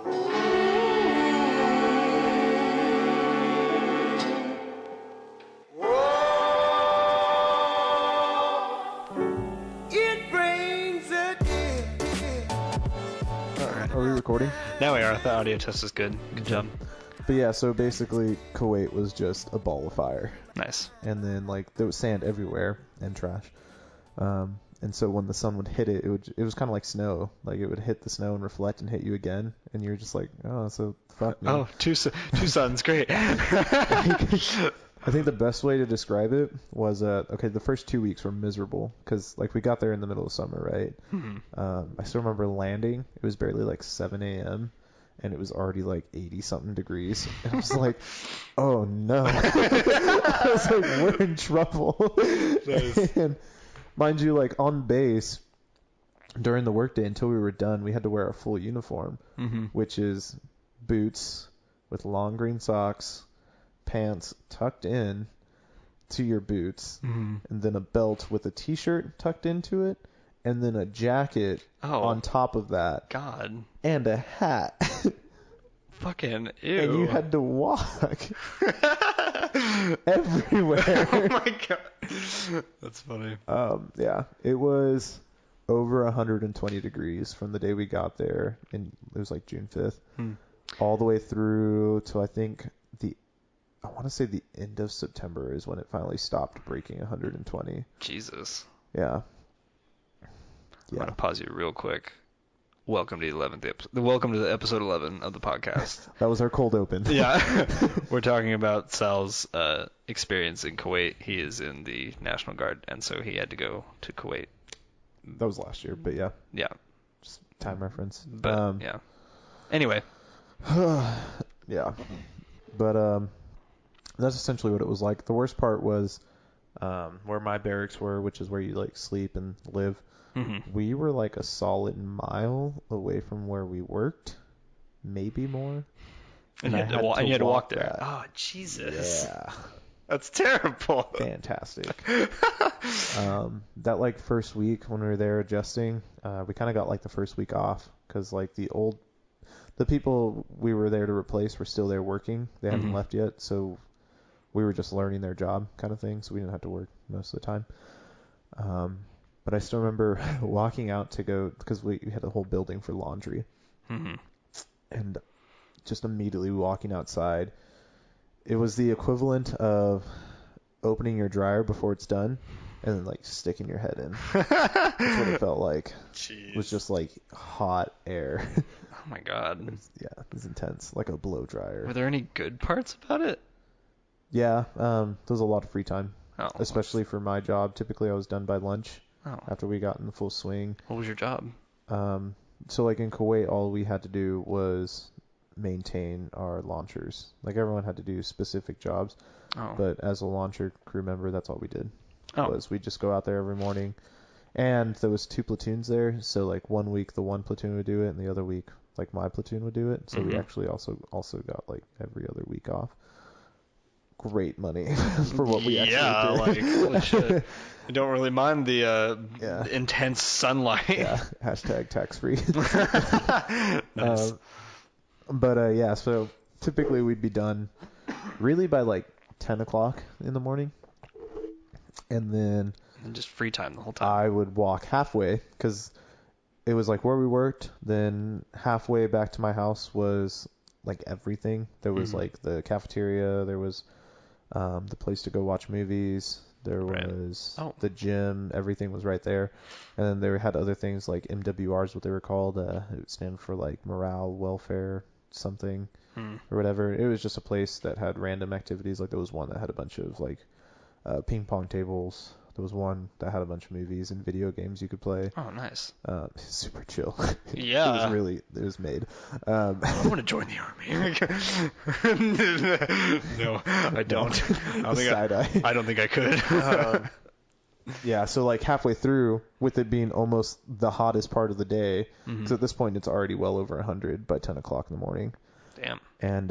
Are we recording? Now we are. The audio test is good. Good job. But yeah, so basically Kuwait was just a ball of fire. Nice. And then like there was sand everywhere and trash. And so when the sun would hit it, it was kind of like snow. Like it would hit the snow and reflect and hit you again, and you're just like, oh, so fuck me. Oh, two suns, great. I think the best way to describe it was okay. The first 2 weeks were miserable because like we got there in the middle of summer, right? Mm-hmm. I still remember landing. It was barely like 7 a.m. and it was already like 80 something degrees. And I was like, oh no. I was like, we're in trouble. Nice. And mind you, like on base during the workday until we were done, we had to wear a full uniform, mm-hmm. which is boots with long green socks, pants tucked in to your boots, mm-hmm. and then a belt with a t-shirt tucked into it, and then a jacket on top of that. God. And a hat. Fucking ew. And you had to walk everywhere. Oh my god. That's funny. Yeah, it was over 120 degrees from the day we got there, and it was like June 5th, all the way through to I want to say the end of September is when it finally stopped breaking 120. Jesus. Yeah. I'm gonna pause you real quick. Welcome to the 11th episode. Welcome to the episode 11 of the podcast. That was our cold open. Yeah. We're talking about Sal's experience in Kuwait. He is in the National Guard, and so he had to go to Kuwait. That was last year, but yeah. Yeah. Just time reference. But yeah. Anyway. Yeah. But that's essentially what it was like. The worst part was where my barracks were, which is where you like sleep and live. Mm-hmm. We were like a solid mile away from where we worked, maybe more. And you had to walk there. Oh, Jesus. Yeah. That's terrible. Fantastic. That like first week when we were there adjusting, we kind of got like the first week off because like the people we were there to replace were still there working. They hadn't left yet, so we were just learning their job kind of thing, so we didn't have to work most of the time. But I still remember walking out to go, because we had a whole building for laundry. Mm-hmm. And just immediately walking outside, it was the equivalent of opening your dryer before it's done and then like sticking your head in. That's what it felt like. Jeez. It was just like hot air. Oh my god. It was intense, like a blow dryer. Were there any good parts about it? Yeah, there was a lot of free time. Oh, especially for my job. Typically I was done by lunch. Oh. After we got in the full swing. What was your job? So like in Kuwait, all we had to do was maintain our launchers. Like everyone had to do specific jobs. Oh. But as a launcher crew member, that's all we did. Oh. Was we just go out there every morning. And there was 2 platoons there. So like one week the one platoon would do it, and the other week like my platoon would do it. So we actually also got like every other week off. Great money for what we actually did. Yeah, like, holy shit. I don't really mind the intense sunlight. Yeah, hashtag tax free. Nice. Yeah, so typically we'd be done really by like 10 o'clock in the morning. And then... And just free time the whole time. I would walk halfway, because it was like where we worked, then halfway back to my house was like everything. There was like the cafeteria, there was... the place to go watch movies, there was the gym, everything was right there. And then they had other things like MWRs, what they were called. It would stand for like morale, welfare, something, or whatever. It was just a place that had random activities. Like there was one that had a bunch of like ping pong tables. There was one that had a bunch of movies and video games you could play. Oh, nice. Super chill. Yeah. It was made. I want to join the army. No, I don't. I don't think I could. Yeah, so like halfway through, with it being almost the hottest part of the day, so at this point it's already well over 100 by 10 o'clock in the morning. Damn. And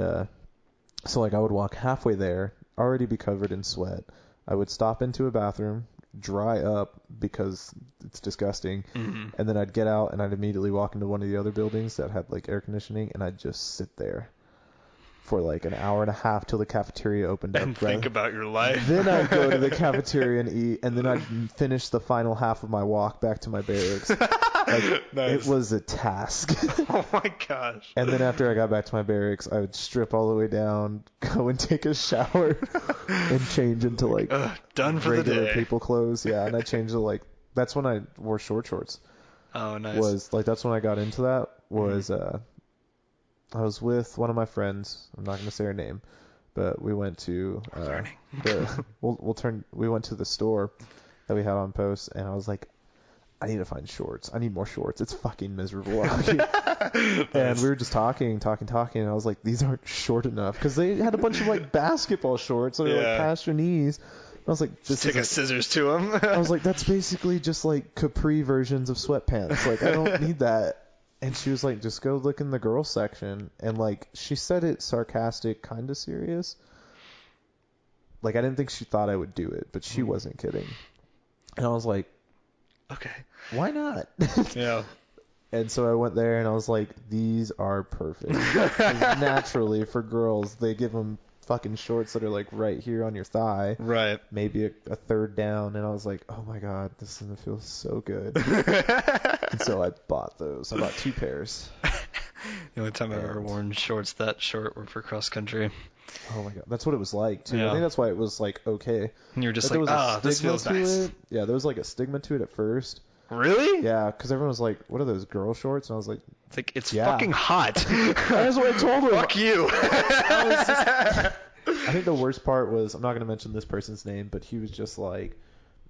so like I would walk halfway there, already be covered in sweat. I would stop into a bathroom, dry up because it's disgusting. Mm-hmm. And then I'd get out and I'd immediately walk into one of the other buildings that had like air conditioning, and I'd just sit there for like an hour and a half till the cafeteria opened up. And think about your life. Then I'd go to the cafeteria and eat, and then I'd finish the final half of my walk back to my barracks. Like, nice. It was a task. Oh my gosh. And then after I got back to my barracks, I would strip all the way down, go and take a shower, and change into like done for regular the day. people clothes. Yeah, and I changed to like, that's when I wore shorts. Oh, nice. Was like, that's when I got into that. Was I was with one of my friends. I'm not gonna say her name, but we went to we went to the store that we had on post, and I was like, I need to find shorts. I need more shorts. It's fucking miserable out here. Nice. And we were just talking, and I was like, these aren't short enough, because they had a bunch of like basketball shorts that are like past your knees. And I was like, just take a scissors to them. I was like, that's basically just like capri versions of sweatpants. Like, I don't need that. And she was like, just go look in the girls section. And like, she said it sarcastic, kind of serious. Like, I didn't think she thought I would do it, but she wasn't kidding. And I was like, okay, why not? Yeah. And so I went there and I was like, these are perfect. 'Cause naturally, for girls, they give them fucking shorts that are like right here on your thigh. Right. Maybe a third down. And I was like, oh my God, this is going to feel so good. And so I bought those. I bought 2 pairs. The only time I've ever worn shorts that short were for cross country. Oh my God. That's what it was like, too. Yeah. I think that's why it was like okay. And you're just but like, this feels nice. It. Yeah, there was like a stigma to it at first. Really? Yeah, because everyone was like, what are those girl shorts? And I was like, it's like, it's fucking hot. That's what I told her. Fuck you. I think the worst part was, I'm not going to mention this person's name, but he was just like,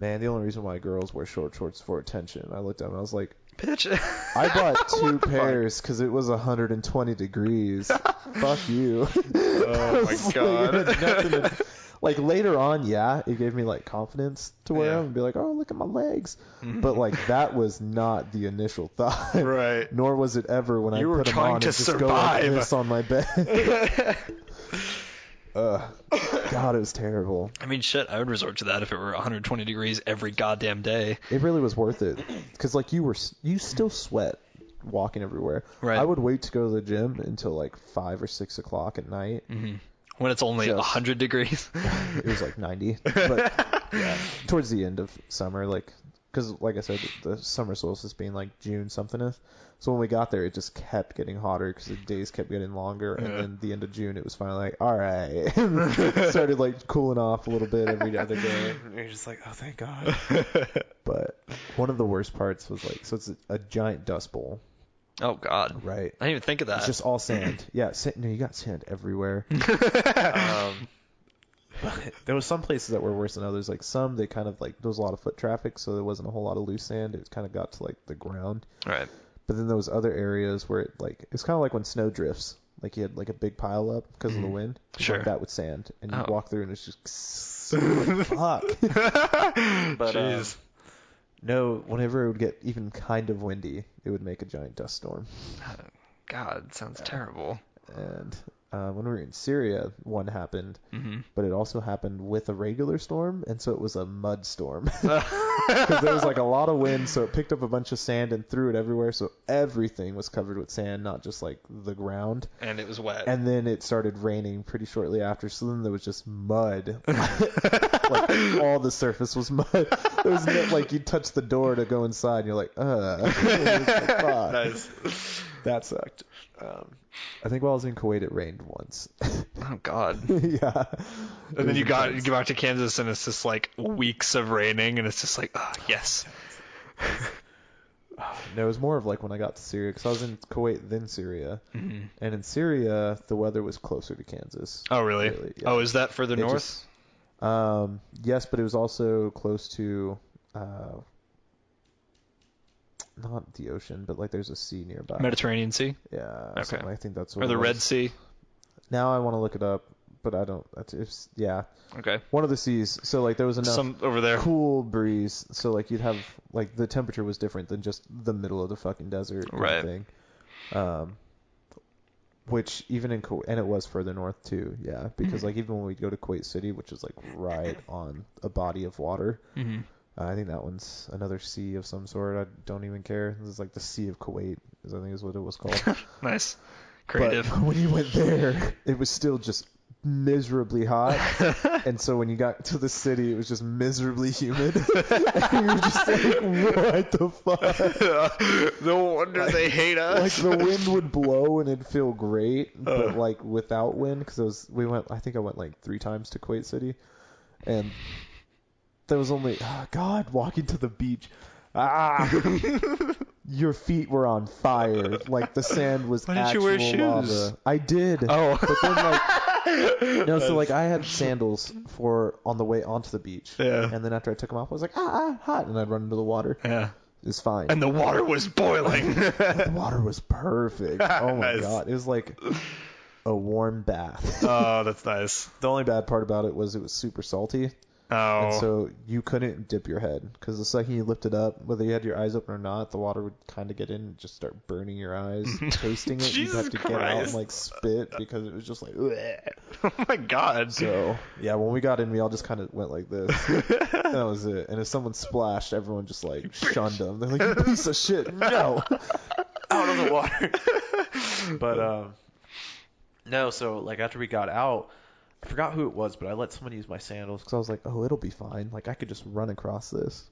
man, the only reason why girls wear short shorts is for attention. I looked at him and I was like, bitch. I bought 2 pairs because it was 120 degrees. Fuck you. Oh my God. Like later on, yeah, it gave me like confidence to wear them and be like, oh, look at my legs. But like that was not the initial thought. Right. Nor was it ever when I put them on and just survive. go like this on my bed. God, it was terrible. I mean, shit, I would resort to that if it were 120 degrees every goddamn day. It really was worth it, because like you still sweat walking everywhere. Right. I would wait to go to the gym until like 5 or 6 o'clock at night. Mm-hmm. When it's only 100 degrees. It was like 90. But yeah, towards the end of summer, like, because like I said, the summer solstice being like June somethingth. So when we got there, it just kept getting hotter because the days kept getting longer. And then the end of June, it was finally like, all right. It started like cooling off a little bit every other day. And you're just like, oh, thank God. But one of the worst parts was like, so it's a giant dust bowl. Oh, God. Right. I didn't even think of that. It's just all sand. Yeah. No, you got sand everywhere. But there was some places that were worse than others. Like some, they kind of like, there was a lot of foot traffic, so there wasn't a whole lot of loose sand. It kind of got to like the ground. Right. But then there was other areas where it like, it's kind of like when snow drifts. Like you had like a big pile up because of the wind. Sure. Like that with sand. And you walk through and it's just fuck. But jeez. no, whenever it would get even kind of windy, it would make a giant dust storm. God, sounds terrible. And when we were in Syria, one happened, but it also happened with a regular storm, and so it was a mud storm. Because there was like a lot of wind, so it picked up a bunch of sand and threw it everywhere, so everything was covered with sand, not just like the ground. And it was wet. And then it started raining pretty shortly after, so then there was just mud. Like all the surface was mud. There was no, like you touch the door to go inside, and you're like, It was like, fuck. Nice. That sucked. I think while I was in Kuwait, it rained once. Oh, God. Yeah. And then you get back to Kansas, and it's just like weeks of raining, and it's just like, oh, yes. No, it was more of like when I got to Syria, because I was in Kuwait, then Syria. And in Syria, the weather was closer to Kansas. Oh, really? Yeah. Oh, is that further north? Yes, but it was also close to... not the ocean, but like there's a sea nearby. Mediterranean Sea? Yeah. Okay. I think that's what or the Red Sea? Now I want to look it up, but I don't. Yeah. Okay. One of the seas. So like there was enough some over there. Cool breeze. So like you'd have like the temperature was different than just the middle of the fucking desert. Right. Thing. Which even in Kuwait, and it was further north too. Yeah. Because like even when we'd go to Kuwait City, which is like right on a body of water. I think that one's another sea of some sort. I don't even care. This is like the Sea of Kuwait, I think is what it was called. Nice. Creative. But when you went there, it was still just miserably hot. And so when you got to the city, it was just miserably humid. And you were just like, what the fuck? No wonder they hate us. Like the wind would blow and it'd feel great, but like without wind, because I think I went like 3 times to Kuwait City, and there was only God walking to the beach. Your feet were on fire. Like the sand was Why didn't actual you wear shoes? lava. I did. Oh. But then like no, so like I had sandals for on the way onto the beach. Yeah. And then after I took them off, I was like, hot, and I'd run into the water. Yeah. It's fine. And the water was boiling. The water was perfect. Oh my Nice. God. It was like a warm bath. Oh, that's nice. The only bad part about it was super salty. Oh. And so you couldn't dip your head, because the second you lifted up, whether you had your eyes open or not, the water would kind of get in and just start burning your eyes. Tasting it, you'd have to get out and like spit, because it was just like, bleh. Oh my God. So yeah, when we got in, we all just kind of went like this. That was it. And if someone splashed, everyone just like shunned them. They're like, you piece of shit, no, out of the water. But no, so like after we got out, I forgot who it was, but I let someone use my sandals because I was like, oh, it'll be fine. Like I could just run across this.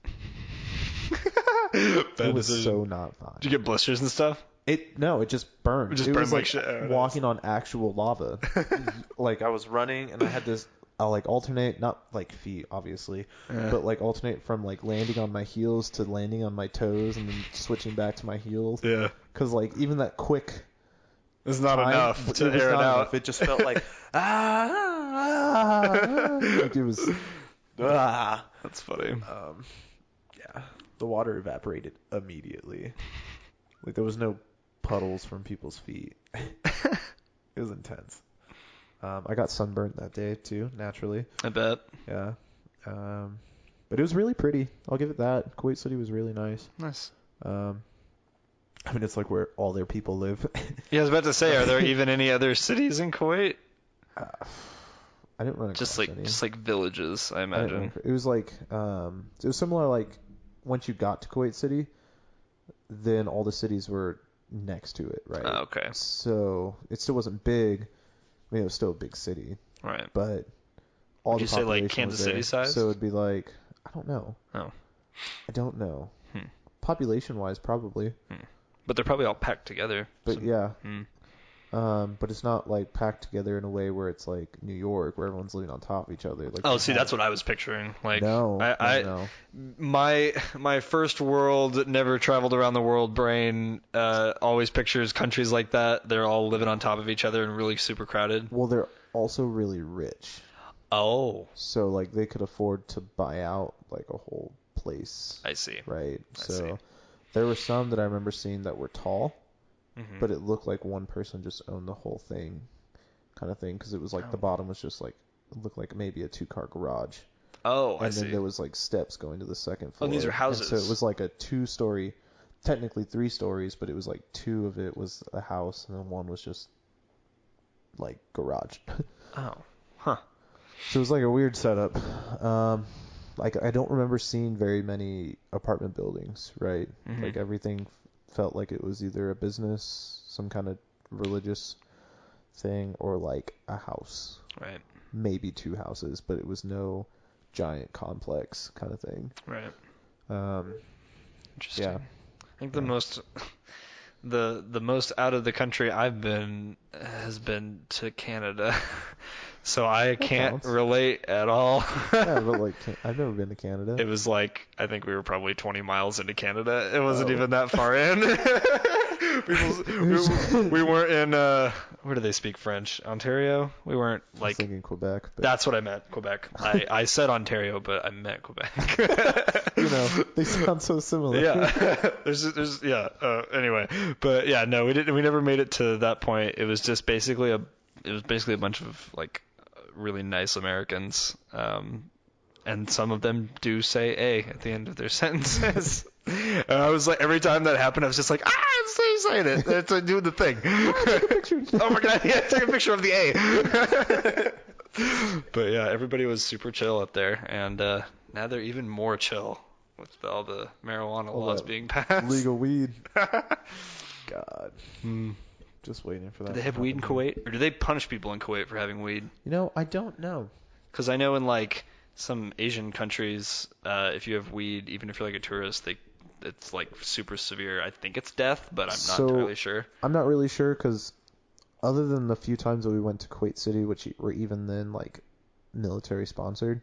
It was so not fun. Did you get blisters and stuff? It just burned. It just it burned was like like shit. Oh, walking on actual lava. Like I was running and I had this. I'll like alternate, not like feet obviously, but like alternate from like landing on my heels to landing on my toes and then switching back to my heels. Yeah. Because like even that quick. It's not enough to air it out. It just felt like like it was. That's funny. Yeah, the water evaporated immediately. Like there was no puddles from people's feet. It was intense. I got sunburnt that day too, naturally. I bet. Yeah. But it was really pretty. I'll give it that. Kuwait City was really nice. Nice. I mean, it's like where all their people live. Yeah, I was about to say, are there even any other cities in Kuwait? I didn't run across any. Just like villages, I imagine. It was like it was similar. Like once you got to Kuwait City, then all the cities were next to it, right? Oh, okay. So it still wasn't big. I mean, it was still a big city, Right. but all Would the you say like population Kansas was there. City size? So it'd be like, I don't know. Oh. I don't know. Population-wise, probably. But they're probably all packed together. But so, yeah. But it's not like packed together in a way where it's like New York, where everyone's living on top of each other. Like oh, see, that's what I was picturing. Like, no. My first world, never traveled around the world brain always pictures countries like that. They're all living on top of each other and really super crowded. Well, they're also really rich. Oh. So like they could afford to buy out like a whole place. I see. Right. I see. There were some that I remember seeing that were tall, but it looked like one person just owned the whole thing, kind of thing, because it was like the bottom was just like, it looked like maybe a 2-car garage. Oh, and then there was like steps going to the second floor. Oh, these are houses. And so it was like a 2-story, technically 3 stories, but it was like 2 of it was a house, and then 1 was just like garage. Oh, huh. So it was like a weird setup. Like I don't remember seeing very many apartment buildings, right? Like everything felt like it was either a business, some kind of religious thing, or like a house. Right. Maybe 2 houses, but it was no giant complex kind of thing. Right. Interesting. Yeah. I think the most out of the country I've been has been to Canada. So I can't relate at all. Yeah, but like I've never been to Canada. It was like, I think we were probably 20 miles into Canada. It wasn't even that far in. we weren't in, where do they speak French? Ontario? We weren't like... I was thinking Quebec. But... That's what I meant, Quebec. I said Ontario, but I meant Quebec. You know, they sound so similar. Yeah. Anyway. But yeah, no, we never made it to that point. It was just basically a bunch of like really nice Americans, and some of them do say "a" at the end of their sentences. And I was like, every time that happened, I was just like, I'm saying it. It's doing the thing. Oh my god, yeah, take a picture of the A. But yeah, everybody was super chill up there, and now they're even more chill. with all the marijuana All laws that being passed. Legal weed. God. Just waiting for that. Do they to have weed in happen. Kuwait, or do they punish people in Kuwait for having weed? You know, I don't know. Because I know in like some Asian countries, if you have weed, even if you're like a tourist, it's like super severe. I think it's death, but I'm not entirely sure. I'm not really sure because other than the few times that we went to Kuwait City, which were even then like military sponsored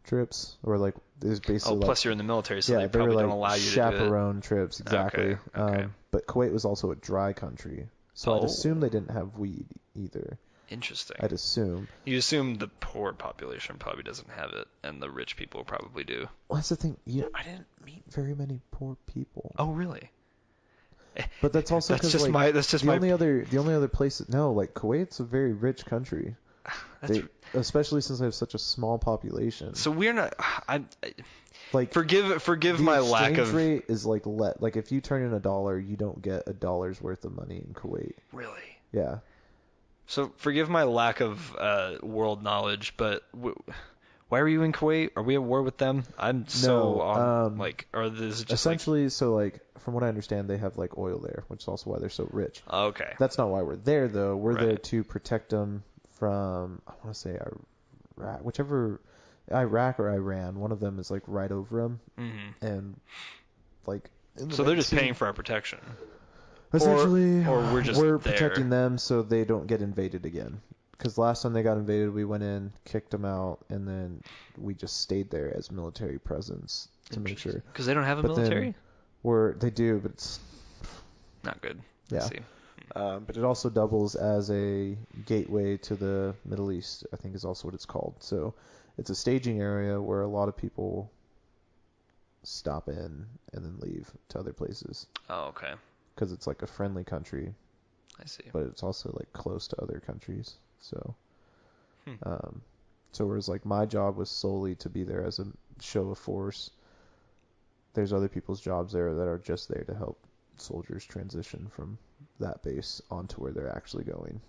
trips, or like there's basically plus you're in the military, so yeah, they they probably were don't like allow you to do chaperone trips, exactly. Okay. But Kuwait was also a dry country, so I'd assume they didn't have weed either. Interesting. I'd assume. You assume the poor population probably doesn't have it, and the rich people probably do. Well, that's the thing. I didn't meet very many poor people. Oh, really? But that's also because the only other place. No, like Kuwait's a very rich country. Especially since they have such a small population. So we're not. Like forgive my lack of. The exchange rate is like if you turn in $1, you don't get $1's worth of money in Kuwait. Really? Yeah. So forgive my lack of world knowledge, but why are you in Kuwait? Are we at war with them? I'm so or this is just essentially so like from what I understand they have like oil there, which is also why they're so rich. Okay. That's not why we're there though. We're there to protect them from I want to say Iraq or Iran. One of them is like right over them, and like. So they're just paying for our protection. Essentially, or we're protecting them so they don't get invaded again. Because last time they got invaded, we went in, kicked them out, and then we just stayed there as military presence to make sure. Because they don't have a military? They do, but it's not good. Yeah. I see. But it also doubles as a gateway to the Middle East, I think is also what it's called. So it's a staging area where a lot of people stop in and then leave to other places. Oh, okay. Because it's like a friendly country. I see. But it's also like close to other countries. So, so whereas like my job was solely to be there as a show of force, there's other people's jobs there that are just there to help soldiers transition from that base onto where they're actually going.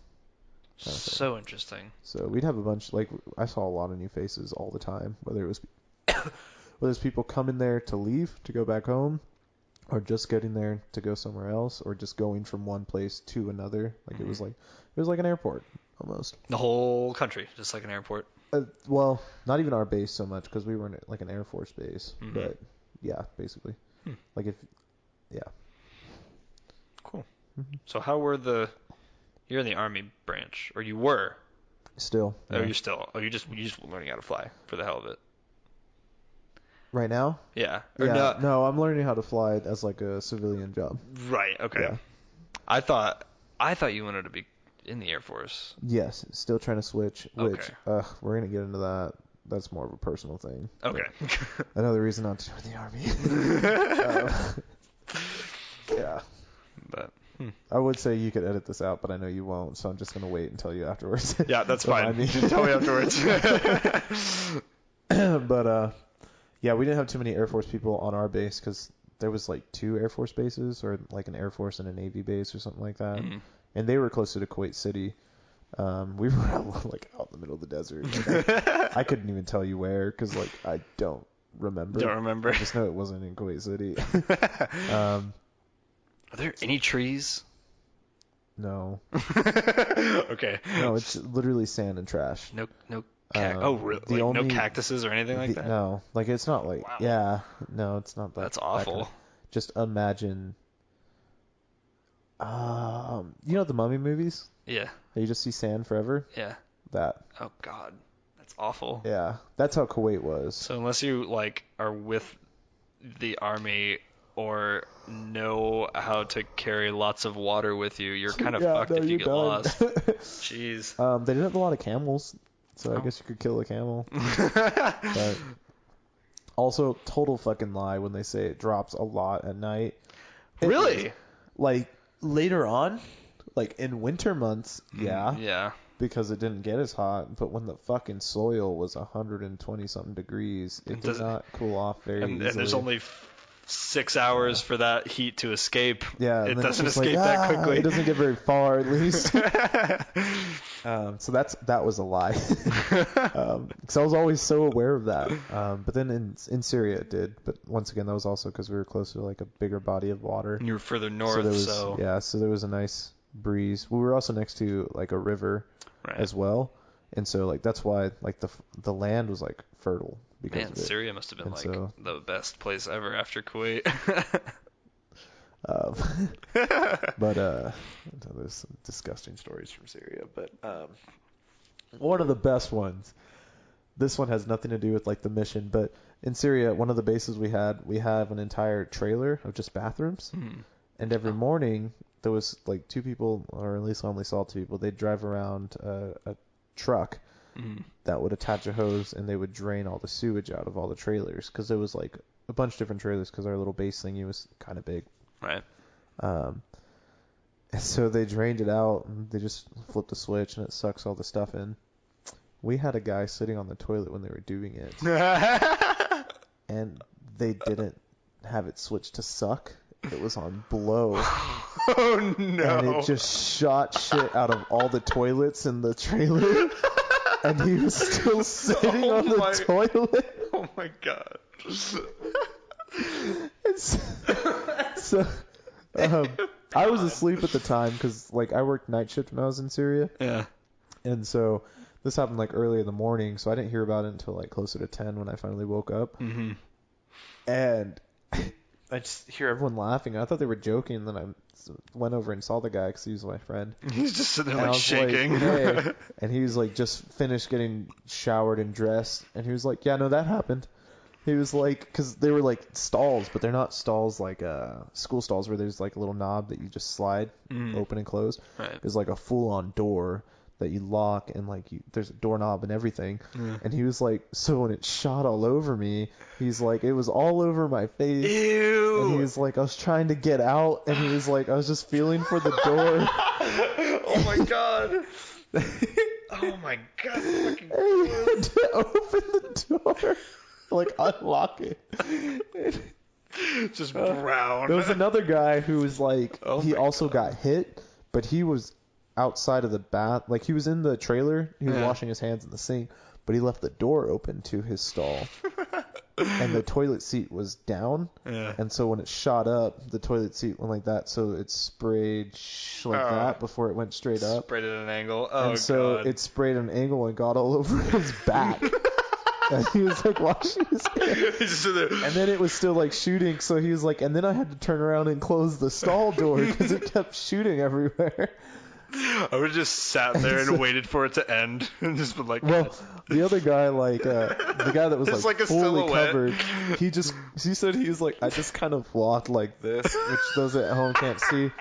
So interesting. So we'd have a bunch, like I saw a lot of new faces all the time, whether it's people coming there to leave, to go back home, or just getting there to go somewhere else, or just going from one place to another. Like it was like an airport almost. The whole country, just like an airport. Well, not even our base so much because we were in like an Air Force base, but yeah, basically. Like Cool. So how were you're in the Army branch, or you were? Still. Oh, you're still. Oh, you just learning how to fly for the hell of it. Right now? Yeah. No, I'm learning how to fly as like a civilian job. Right. Okay. Yeah. I thought you wanted to be in the Air Force. Yes. Still trying to switch. Which Okay. We're gonna get into that. That's more of a personal thing. Okay. Another reason not to join the Army. Yeah. But I would say you could edit this out, but I know you won't, so I'm just gonna wait and tell you afterwards. Yeah, that's fine. You can tell me afterwards. But yeah, we didn't have too many Air Force people on our base because there was like 2 Air Force bases, or like an Air Force and a Navy base or something like that, and they were closer to Kuwait City. We were out in the middle of the desert. Like, I couldn't even tell you where because like I don't remember. I just know it wasn't in Kuwait City. Are there any trees? No. Okay. No, it's literally sand and trash. No. Really? No cactuses or anything like that? No, like it's not like no, it's not that. That's awful. That just imagine. You know the Mummy movies? Yeah. You just see sand forever. Yeah. That. Oh God, that's awful. Yeah, that's how Kuwait was. So unless you like are with the Army or know how to carry lots of water with you, you're kind of fucked if you get lost. Jeez. They didn't have a lot of camels, so I guess you could kill a camel. But also, total fucking lie when they say it drops a lot at night. Really? Like later on, like in winter months, yeah. Because it didn't get as hot, but when the fucking soil was 120 something degrees, it did not cool off very easily. And there's only 6 hours for that heat to escape. Yeah, it and then it's doesn't just escape like, that quickly. It doesn't get very far, at least. So that was a lie. Because I was always so aware of that. But then in Syria it did. But once again, that was also because we were closer to like a bigger body of water. And you were further north, so there was a nice breeze. We were also next to like a river as well, and so like that's why like the land was like fertile because of it. Syria must have been the best place ever after Kuwait. But there's some disgusting stories from Syria, but one of the best ones. This one has nothing to do with like the mission, but in Syria, one of the bases we have an entire trailer of just bathrooms, and every morning there was like two people, or at least I only saw two people. They'd drive around a truck that would attach a hose, and they would drain all the sewage out of all the trailers, because there was like a bunch of different trailers, because our little base thingy was kind of big. Right. And so they drained it out, and they just flipped a switch, and it sucks all the stuff in. We had a guy sitting on the toilet when they were doing it, and they didn't have it switched to suck. It was on blow. Oh no! And it just shot shit out of all the toilets in the trailer, and he was still sitting on the toilet. Oh my god! So I was asleep at the time because like I worked night shift when I was in Syria. Yeah. And so this happened like early in the morning, so I didn't hear about it until like closer to 10 when I finally woke up. Mm-hmm. And I just hear everyone laughing. I thought they were joking, and then I went over and saw the guy because he was my friend. He's just sitting there and like shaking. Like, hey. And he was like just finished getting showered and dressed, and he was like, yeah, no, that happened. He was like, because they were like stalls, but they're not stalls like school stalls where there's like a little knob that you just slide open and close. Right. There's like a full-on door that you lock, and like there's a doorknob and everything. And he was like, so when it shot all over me, he's like, it was all over my face. Ew. And he was like, I was trying to get out, and he was like, I was just feeling for the door. Oh my god. Oh my god. Fucking and he had to open the door, like unlock it. Just brown. There was another guy who was like, he also God. got hit, but he was outside of the bath. Like, he was in the trailer. He was washing his hands in the sink, but he left the door open to his stall. And the toilet seat was down. Yeah. And so when it shot up, the toilet seat went like that. So it sprayed like that before it went straight up. Sprayed at an angle. Oh, and so it sprayed at an angle and got all over his back. And he was like washing his hands. And then it was still like shooting. So he was like, and then I had to turn around and close the stall door because it kept shooting everywhere. I would have just sat there and waited for it to end and just been like, well, the other guy, like the guy that was like fully silhouette. covered, he said he was like, I just kind of walked like this, which those at home can't see.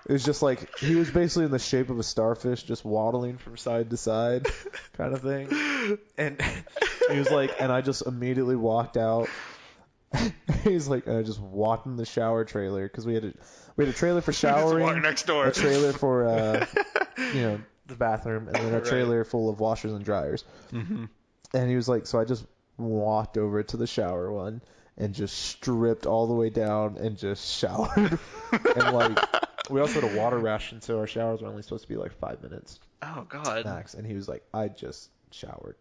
It was just like he was basically in the shape of a starfish, just waddling from side to side, kind of thing. And he was like, and I just immediately walked out. He's like, I just walked in the shower trailer because we had a trailer for showering, walk next door. a trailer for the bathroom, and then a trailer full of washers and dryers. Mm-hmm. And he was like, so I just walked over to the shower one and just stripped all the way down and just showered. And like, we also had a water ration, so our showers were only supposed to be like 5 minutes. Oh god. Max. And he was like, I just showered.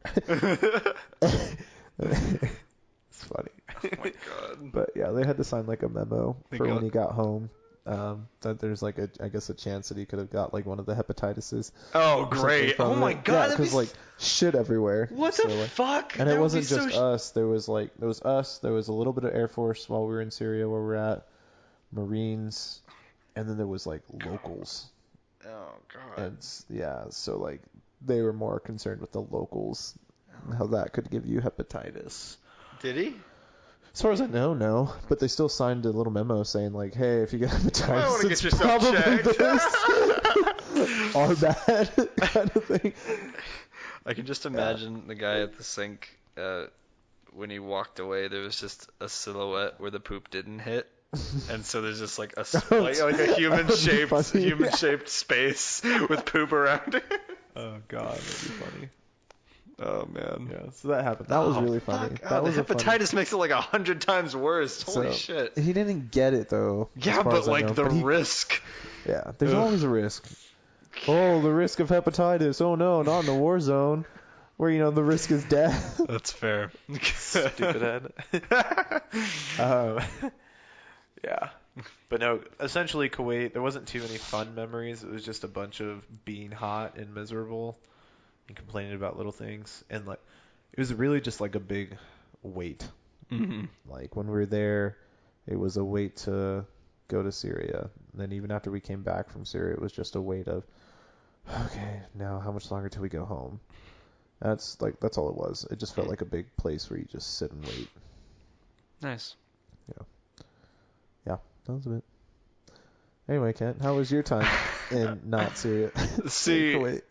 It's funny. Oh my god. But yeah, they had to sign like a memo when he got home. That there's like I guess a chance that he could have got like one of the hepatitises. Oh great! Oh my god! Yeah, because like shit everywhere. What the fuck? And it wasn't just us. There was us. There was a little bit of Air Force while we were in Syria where we're at, Marines, and then there was like locals. Oh god. And yeah, so like they were more concerned with the locals, how that could give you hepatitis. Did he? As far as I know, no. But they still signed a little memo saying, like, hey, if you get hepatitis, it's probably this. Our bad kind of thing. I can just imagine the guy at the sink, when he walked away, there was just a silhouette where the poop didn't hit. And so there's just like a human-shaped space with poop around it. Oh, God, that'd be funny. Oh man. Yeah, so that happened. That was really funny. Fuck. That was the a funny. hepatitis makes it like 100 times worse. Holy So, shit. He didn't get it though. Yeah, but like the risk. Yeah, there's Ugh. always a risk. Oh, the risk of hepatitis. Oh no, not in the war zone, where the risk is death. That's fair. Stupid head. Yeah. But no, essentially Kuwait, there wasn't too many fun memories. It was just a bunch of being hot and miserable and complaining about little things. And like, it was really just like a big weight. Mm-hmm. Like when we were there, it was a weight to go to Syria. And then even after we came back from Syria, it was just a weight of, okay, now how much longer till we go home? That's all it was. It just felt like a big place where you just sit and wait. Nice. Yeah, that was it. Anyway, Kent, how was your time in not Syria? See, Kuwait.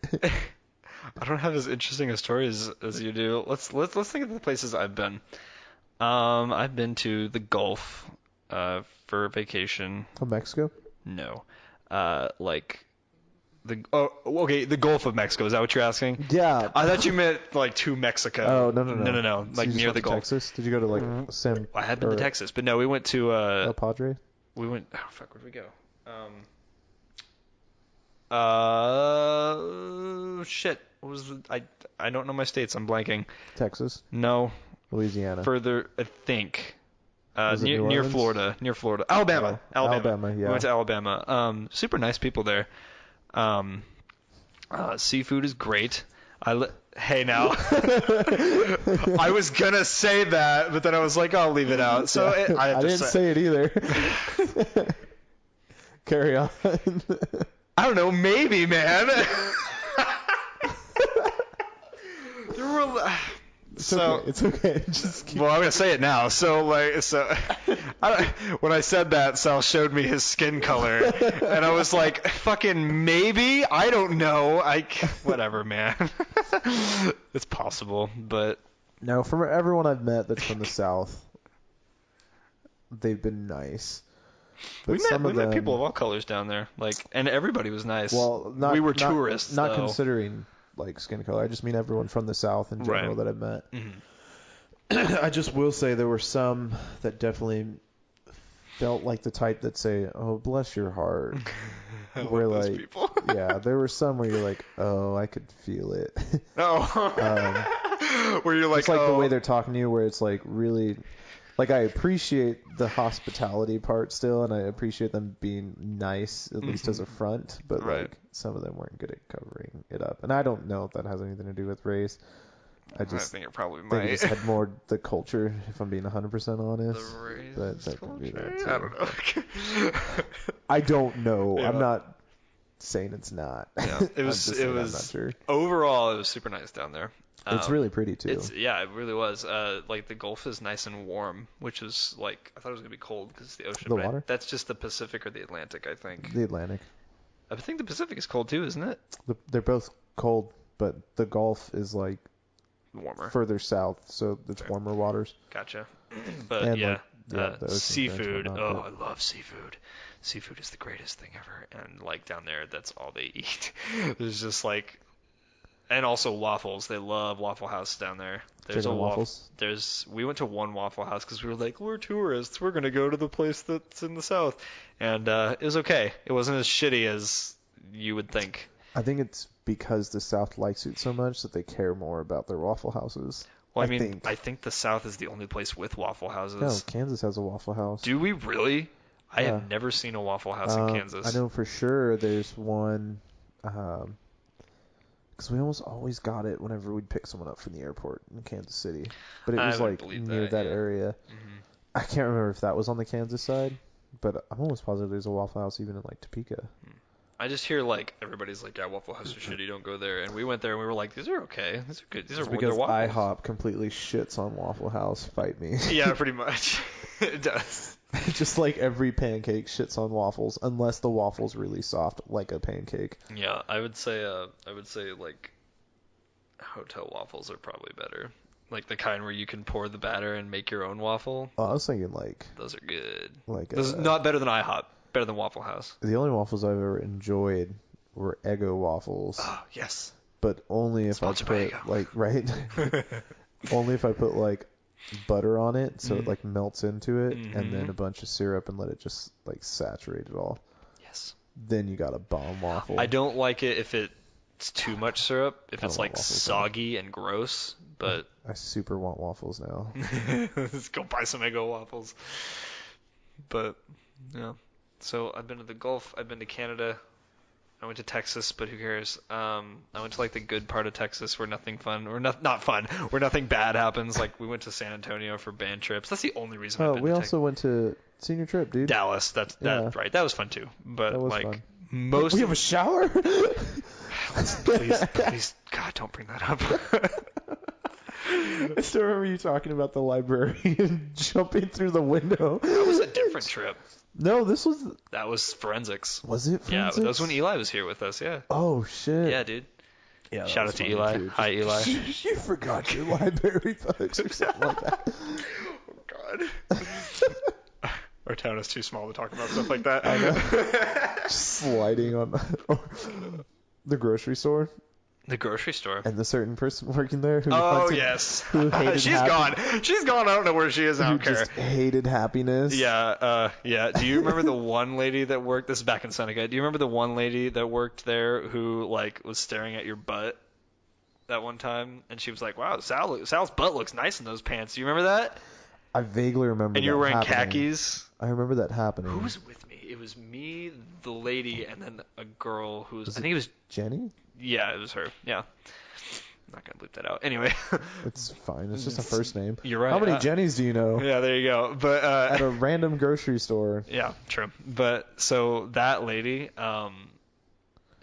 I don't have as interesting a story as you do. Let's think of the places I've been. I've been to the Gulf for vacation. Oh, Mexico? No. The Gulf of Mexico. Is that what you're asking? Yeah. I thought you meant like to Mexico. Oh, no. No. So Like you just near went the to Gulf. Texas? Did you go to like San? I have been to Texas, but no, we went to El Padre? we went. Oh fuck, where'd we go? Shit. What was I don't know my states. I'm blanking. Texas? No. Louisiana? Further, I think. Was it New Near Orleans? Florida. Near Florida. Alabama. Oh, Alabama, yeah. We went to Alabama. Super nice people there. Seafood is great. Hey now. I was gonna say that, but then I was like, I'll leave it out. So I didn't say it either. Carry on. I don't know, maybe, man. There were. It's okay. Just keep... Well, I'm gonna say it now. When I said that, Sal showed me his skin color, and I was like, "Fucking maybe." I don't know. Whatever, man. It's possible, but No, from everyone I've met that's from the South, they've been nice. But we met people of all colors down there, and everybody was nice. Well, we were tourists, not though. Considering like skin color. I just mean everyone from the South in general that I've met. Mm-hmm. I just will say there were some that definitely felt like the type that say, "Oh, bless your heart." Where those like, people. Yeah, there were some where you're like, "Oh, I could feel it." Where you're like, it's like the way they're talking to you, where it's like really. Like, I appreciate the hospitality part still, and I appreciate them being nice, at least as a front, but, like, some of them weren't good at covering it up. And I don't know if that has anything to do with race. I think it probably they might. just had more the culture, if I'm being 100% honest. The race that could be that, too. I don't know. I don't know. Yeah. I'm not saying it's not. Yeah, it was. I'm not sure. Overall, it was super nice down there. It's really pretty too. It really was. Like the Gulf is nice and warm, which is like I thought it was gonna be cold because it's the ocean. The water? That's just the Pacific or the Atlantic, I think. The Atlantic. I think the Pacific is cold too, isn't it? They're both cold, but the Gulf is like warmer, further south, so it's warmer waters. Gotcha. But and seafood. Oh, I love seafood. Seafood is the greatest thing ever. And like down there, that's all they eat. There's just like. And also waffles. They love Waffle House down there. There's Chicken waffles. We went to one Waffle House because we were like, we're tourists. We're gonna go to the place that's in the south, and it was okay. It wasn't as shitty as you would think. I think it's because the South likes it so much that they care more about their Waffle Houses. Well, I think the South is the only place with Waffle Houses. No, Kansas has a Waffle House. Do we really? I have never seen a Waffle House in Kansas. I know for sure there's one. Because we almost always got it whenever we'd pick someone up from the airport in Kansas City. But it was like near that area. Mm-hmm. I can't remember if that was on the Kansas side, but I'm almost positive there's a Waffle House even in like Topeka. I just hear like everybody's like, yeah, Waffle House are shitty, don't go there. And we went there and we were like, these are okay. These are good. These are because waffles. IHOP completely shits on Waffle House. Fight me. Yeah, pretty much. It does. Just like every pancake shits on waffles, unless the waffle's really soft, like a pancake. Yeah, I would say like hotel waffles are probably better. Like the kind where you can pour the batter and make your own waffle. Oh, I was thinking like those are good. Those not better than IHOP. Better than Waffle House. The only waffles I've ever enjoyed were Eggo waffles. Oh yes. but only if I Sponsored by put Eggo. like right, only if I put like butter on it, so it like melts into it, and then a bunch of syrup and let it just like saturate it all. Yes. Then you got a bomb waffle. I don't like it if it's too much syrup, if I it's don't like want waffles, soggy and gross, but I super want waffles now. let's go buy some Eggo waffles. But yeah. So I've been to the Gulf, I've been to Canada, I went to Texas, but who cares? I went to like the good part of Texas where nothing fun, or not fun, where nothing bad happens. Like we went to San Antonio for band trips. That's the only reason I've been We to also went to senior trip, dude. Dallas. That's right. That was fun too. But That was like fun. most, We have a shower. please, God, don't bring that up. I still remember you talking about the librarian jumping through the window. That was a different trip. No, That was forensics. Was it Yeah, forensics? that was when Eli was here with us. Yeah. Oh shit. Yeah, dude. Yeah, Shout out to Eli. Too. Hi, Eli. You forgot your library books or something like that. Oh God. Our town is too small to talk about stuff like that. I know. Sliding on the grocery store. The grocery store. And the certain person working there who Yes. who hated She's gone. She's gone. I don't know where she is. I who don't care. just hated happiness. Yeah. Do you remember the one lady that worked? This is back in Seneca. Do you remember the one lady that worked there who like was staring at your butt that one time? And she was like, "Wow, Sal's butt looks nice in those pants." Do you remember that? I vaguely remember. And you were wearing happening. khakis. I remember that happening. Who was with me? It was me, the lady, and then a girl who was. I think it was. Jenny? Yeah, it was her. Yeah. I'm not gonna bleep that out. Anyway. It's fine. It's just a first name. You're right. How many Jennies do you know? Yeah, there you go. But At a random grocery store. yeah, true. But so that lady,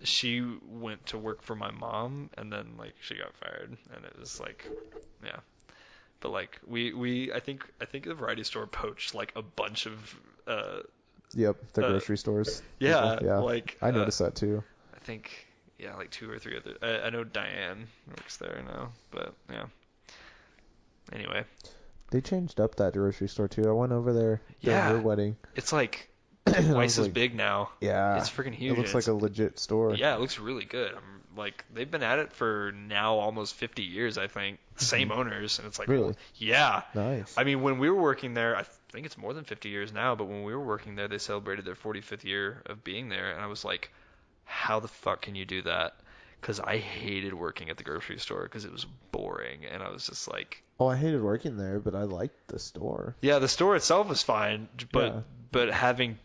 she went to work for my mom, and then like she got fired, and it was like, yeah. But like I think the variety store poached like a bunch of Yep, the grocery stores. yeah, People. Yeah, like I noticed that too. I think like 2 or 3 other. I know Diane works there now, but yeah. Anyway, They changed up that grocery store too. I went over there during Yeah. her wedding. it's like I twice was as like, big now. Yeah, It's freaking huge. it looks like a legit store. Yeah, it looks really good. Like they've been at it for now almost 50 years, I think. Same owners, and it's like, Really? yeah. Nice. I mean, when we were working there, I think it's more than 50 years now, but when we were working there, they celebrated their 45th year of being there, and I was like, how the fuck can you do that? Because I hated working at the grocery store because it was boring, and I was just like, Oh, I hated working there, but I liked the store. yeah, the store itself was fine, but Yeah. but having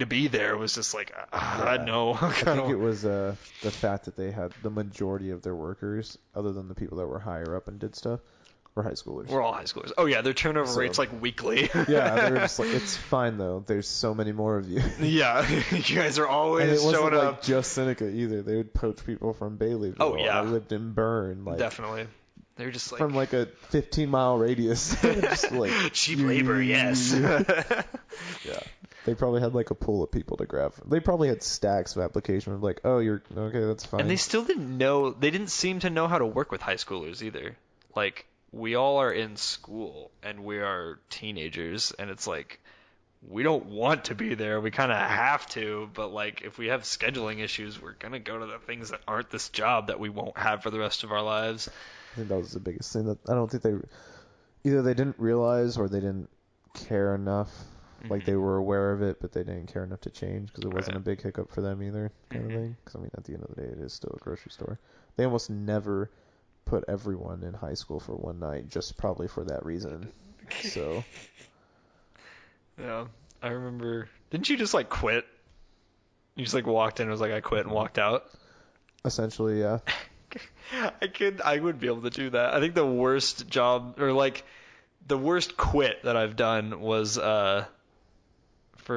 to be there was just like, no. I think it was the fact that they had the majority of their workers, other than the people that were higher up and did stuff, were high schoolers. We're all high schoolers. Oh yeah, their turnover So- rate's like weekly. Yeah, they were just like, it's fine though. There's so many more of you. Yeah, you guys are And it always wasn't showing like up. just Seneca either. They would poach people from Baileyville. Oh, yeah. I lived in Bern, like Definitely. They're just like from like a 15-mile radius. Just like cheap labor, yes. Yeah. They probably had like a pool of people to grab. They probably had stacks of applications. Like, oh, you're okay, that's fine. And they still didn't know. They didn't seem to know how to work with high schoolers either. Like we all are in school and we are teenagers, and it's like we don't want to be there. We kind of have to, but like if we have scheduling issues, we're gonna go to the things that aren't this job that we won't have for the rest of our lives. I think that was the biggest thing. That I don't think either they didn't realize or they didn't care enough. Like they were aware of it, but they didn't care enough to change because it wasn't a big hiccup for them either, kind of thing. Because I mean, at the end of the day, it is still a grocery store. They almost never put everyone in high school for one night, just probably for that reason. So Yeah, I remember. Didn't you just like quit? You just like walked in and was like, I quit, and walked out. essentially, yeah. I would be able to do that. I think the worst job, or like the worst quit that I've done was for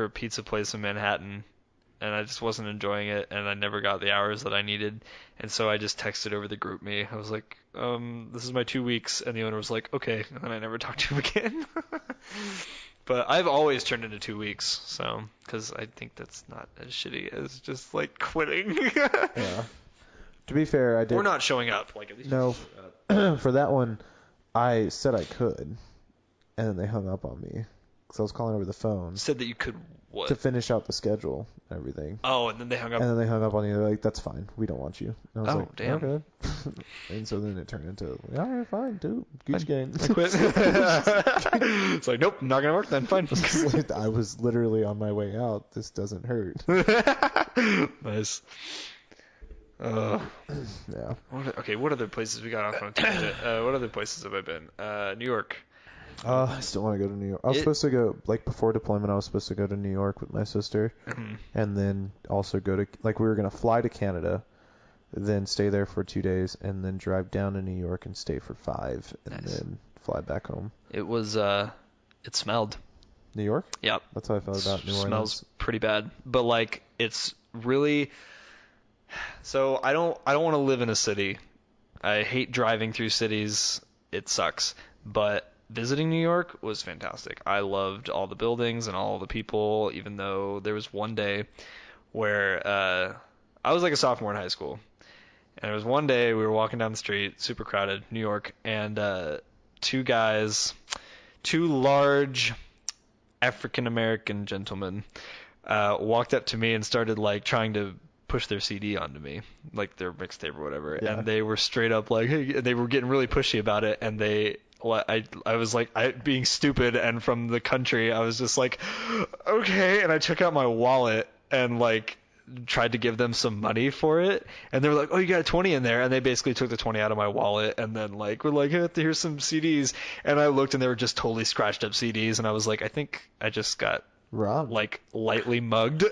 a pizza place in Manhattan, and I just wasn't enjoying it, and I never got the hours that I needed, and so I just texted over the group me. I was like, this is my 2 weeks, and the owner was like, okay, and then I never talked to him again. But I've always turned into 2 weeks, so because I think that's not as shitty as just like quitting. Yeah. To be fair, I did. We're not showing up. Like at least No. you show up. For that one, I said I could, and then they hung up on me. because I was calling over the phone Said that you could what? to finish out the schedule and everything. Oh, and then they hung up. And then they hung up on you. They're like, that's fine. We don't want you. And I was Oh, like, damn. okay. And so then it turned into, all right, fine, dude. Gucci gang. I quit. It's like, nope, not gonna work then. Fine. I was literally on my way out. This doesn't hurt. Nice. Yeah. What other places we got off on a tangent? What other places have I been? New York. I still want to go to New York. I was supposed to go, like, before deployment, I was supposed to go to New York with my sister. Mm-hmm. And then also go to, like, we were going to fly to Canada, then stay there for 2 days, and then drive down to New York and stay for 5, and Nice. then fly back home. It was, it smelled. New York? Yep. That's how I felt about New Orleans. Smells pretty bad. But, like, it's really... So, I don't want to live in a city. I hate driving through cities. It sucks. But visiting New York was fantastic. I loved all the buildings and all the people, even though there was one day where I was like a sophomore in high school. And there was one day we were walking down the street, super crowded, New York, and two large African-American gentlemen walked up to me and started like trying to push their CD onto me, like their mixtape or whatever. Yeah. And they were straight up like, hey, they were getting really pushy about it. And I was like, being stupid and from the country, I was just like, okay. And I took out my wallet and like tried to give them some money for it. And they were like, oh, you got a 20 in there. And they basically took the 20 out of my wallet and then like, we're like, hey, here's some CDs. And I looked and they were just totally scratched up CDs. And I was like, I think I just got Rob. like lightly mugged.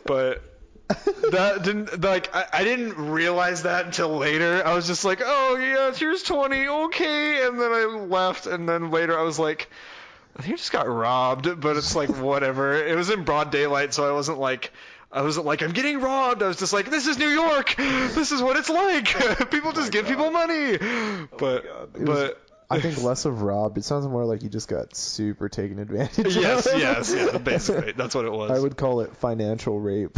But that didn't like I didn't realize that until later. I was just like, oh yeah, here's 20, okay. And then I left, and then later I was like, I think I just got robbed. But it's like whatever. It was in broad daylight, so I wasn't like I'm getting robbed. I was just like, this is New York. This is what it's like. People just give people money. But I think less of robbed. It sounds more like you just got super taken advantage yes, of. yeah, basically that's what it was. I would call it financial rape.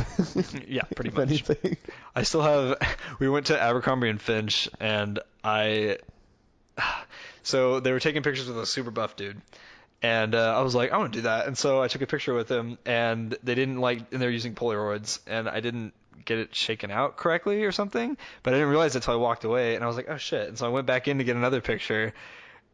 Yeah, pretty if much. anything. I still have. We went to Abercrombie and Finch, and so they were taking pictures with a super buff dude, and I was like, I want to do that, and so I took a picture with him, and they didn't and they're using Polaroids, and I didn't get it shaken out correctly or something, but I didn't realize it until I walked away, and I was like, oh shit, and so I went back in to get another picture.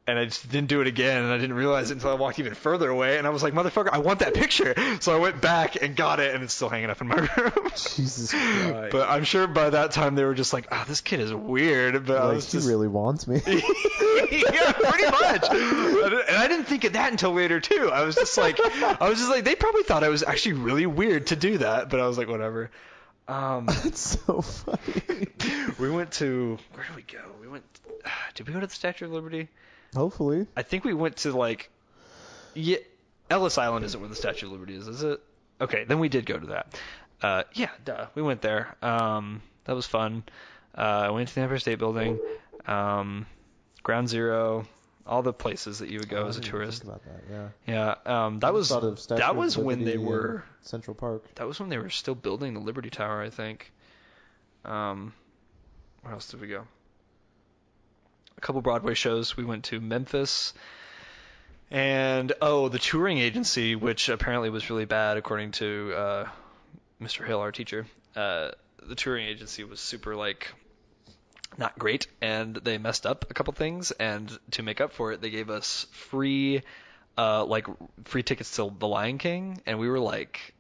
And I just didn't do it again, and I didn't realize it until I walked even further away, and I was like, motherfucker, I want that picture. So I went back and got it, and it's still hanging up in my room. Jesus Christ. But I'm sure by that time they were just like, oh, this kid is weird. But I Like, was he just... really wants me. Yeah, pretty much. And I didn't think of that until later, too. I was just like, they probably thought I was actually really weird to do that, but I was like, whatever. That's so funny. We went to, where did we go? Did we go to the Statue of Liberty? Hopefully. I think we went to like, yeah, Ellis Island isn't where the Statue of Liberty is it? Okay, then we did go to that. Yeah, duh, we went there. That was fun. I went to the Empire State Building, Ground Zero, all the places that you would go as a tourist. Think about that, Yeah, that was when they were Central Park. That was when they were still building the Liberty Tower, I think. Where else did we go? A couple Broadway shows. We went to Memphis, and the touring agency, which apparently was really bad according to Mr. Hill, our teacher. The touring agency was super like not great, and they messed up a couple things, and to make up for it, they gave us free tickets to The Lion King, and we were like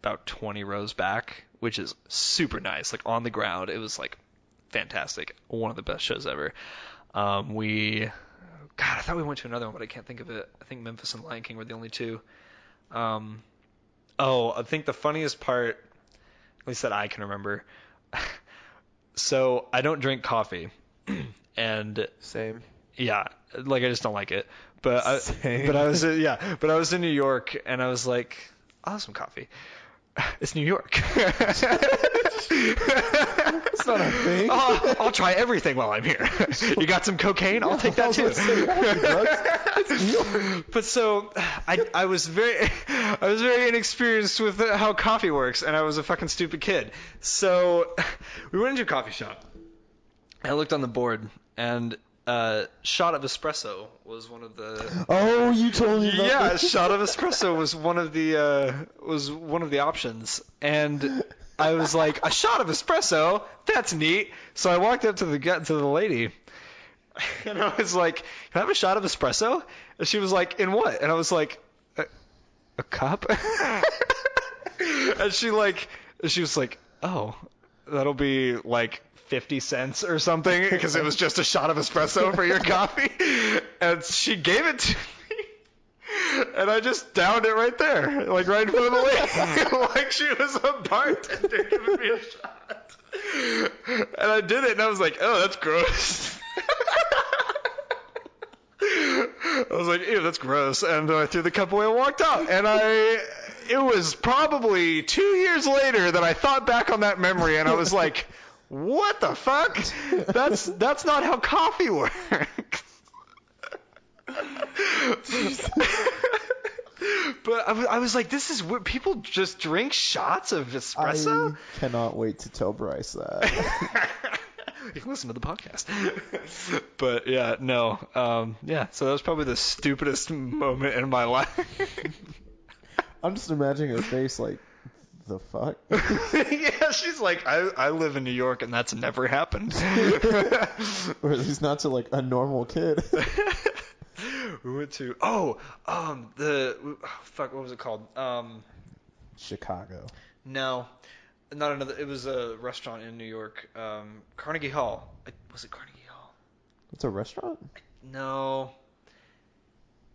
about 20 rows back, which is super nice, like on the ground. It was like fantastic, one of the best shows ever. I thought we went to another one, but I can't think of it. I think Memphis and Lion King were the only two. I think the funniest part, at least that I can remember. So I don't drink coffee, and Same. yeah, like I just don't like it. But Same. I was in New York, and I was like, I'll have some coffee. It's New York. It's not a thing. I'll try everything while I'm here. You got some cocaine? I'll take that too. But so I was very inexperienced with how coffee works, and I was a fucking stupid kid. So we went into a coffee shop. And I looked on the board, and shot of espresso was one of the. Oh, you told me about Yeah, this. shot of espresso was one of the options, and I was like, a shot of espresso, that's neat. So I walked up to the lady, and I was like, can I have a shot of espresso? And she was like, in what? And I was like, a cup? And she was like, oh, that'll be like 50 cents or something, because it was just a shot of espresso for your coffee. And she gave it to me, and I just downed it right there, like right in front of the lady, like she was a bartender giving me a shot. And I did it, and I was like, oh, that's gross. I was like, ew, that's gross. And I threw the cup away and walked out. And it was probably 2 years later that I thought back on that memory, and I was like, what the fuck? That's not how coffee works. But I was like, this is what people just drink shots of espresso? I cannot wait to tell Bryce that. You can listen to the podcast. But yeah, no. So that was probably the stupidest moment in my life. I'm just imagining her face like, the fuck? Yeah, she's like, I live in New York and that's never happened. Or at least not to like a normal kid. We went to fuck, what was it called? Chicago. No, not another. It was a restaurant in New York. Carnegie Hall. Was it Carnegie Hall? It's a restaurant? No.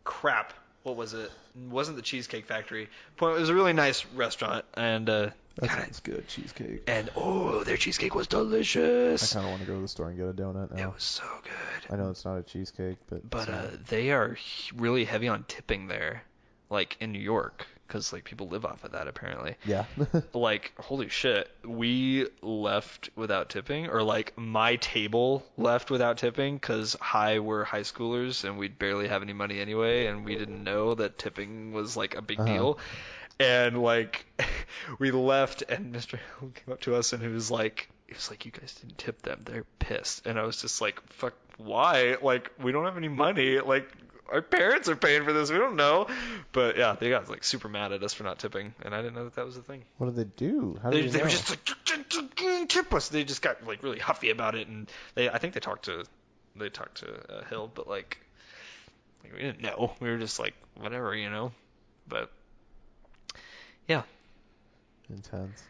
Crap. What was it? It wasn't the Cheesecake Factory. It was a really nice restaurant, and that sounds good, cheesecake. And their cheesecake was delicious. I kind of want to go to the store and get a donut now. It was so good. I know it's not a cheesecake, but they are really heavy on tipping there, like in New York, because like people live off of that apparently. Yeah. Like, holy shit, we left without tipping, or like my table left without tipping, because we're high schoolers and we'd barely have any money anyway, and we didn't know that tipping was like a big deal. And like we left, and Mr. Hill came up to us and he was like, you guys didn't tip them, they're pissed. And I was just like, fuck, why? Like, we don't have any money, like our parents are paying for this, we don't know. But yeah, they got like super mad at us for not tipping, and I didn't know that was a thing. What did they do? How they did they know? were just like, tip us. They just got like really huffy about it, and I think they talked to Hill, but like we didn't know. We were just like, whatever, you know. But yeah, intense.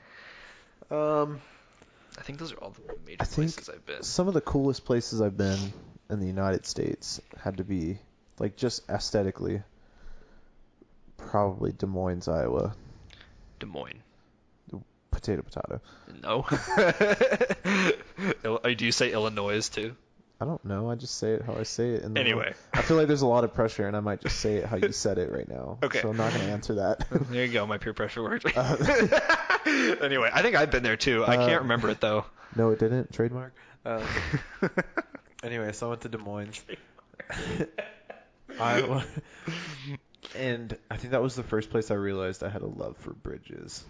I think those are all the major places I've been. Some of the coolest places I've been in the United States had to be, like, just aesthetically, probably Des Moines, Iowa. Des Moines. Potato. No. Do you say Illinois too? I don't know. I just say it how I say it. Anyway. I feel like there's a lot of pressure, and I might just say it how you said it right now. Okay. So I'm not going to answer that. There you go. My peer pressure worked. Anyway, I think I've been there too. I can't remember it though. No, it didn't. Trademark. Anyway, so I went to Des Moines, Iowa, and I think that was the first place I realized I had a love for bridges,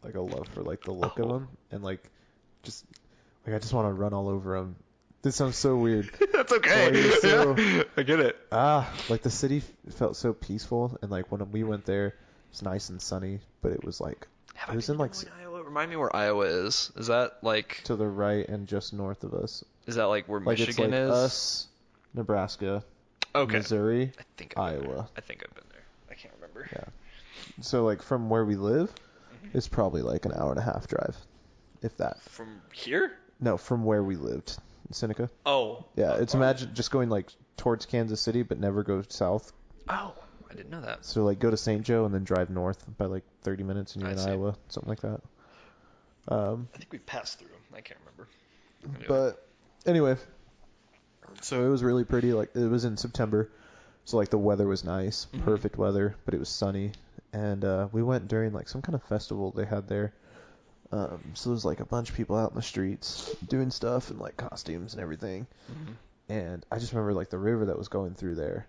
like a love for like the look of them, and like just like I just want to run all over them. This sounds so weird. That's okay. Yeah, I get it. Like the city felt so peaceful, and like when we went there, it was nice and sunny, but it was like it was in like Iowa. Remind me where Iowa is. Is that like to the right and just north of us? Is that like where like Michigan it's like is? Us, Nebraska, I Missouri, think I've been Iowa. there. I think I've been there. I can't remember. Yeah. So like from where we live, it's probably like an hour and a half drive, if that. From here? No, from where we lived, in Seneca. Oh. Yeah, it's imagine just going like towards Kansas City, but never go south. Oh, I didn't know that. So like go to St. Joe and then drive north by like 30 minutes, and you're in see. Iowa, something like that. I think we passed through. I can't remember. Anyway. But anyway, so it was really pretty. Like it was in September, so like the weather was nice, perfect weather, but it was sunny. And we went during like some kind of festival they had there. So there was like a bunch of people out in the streets doing stuff and like costumes and everything. And I just remember like the river that was going through there.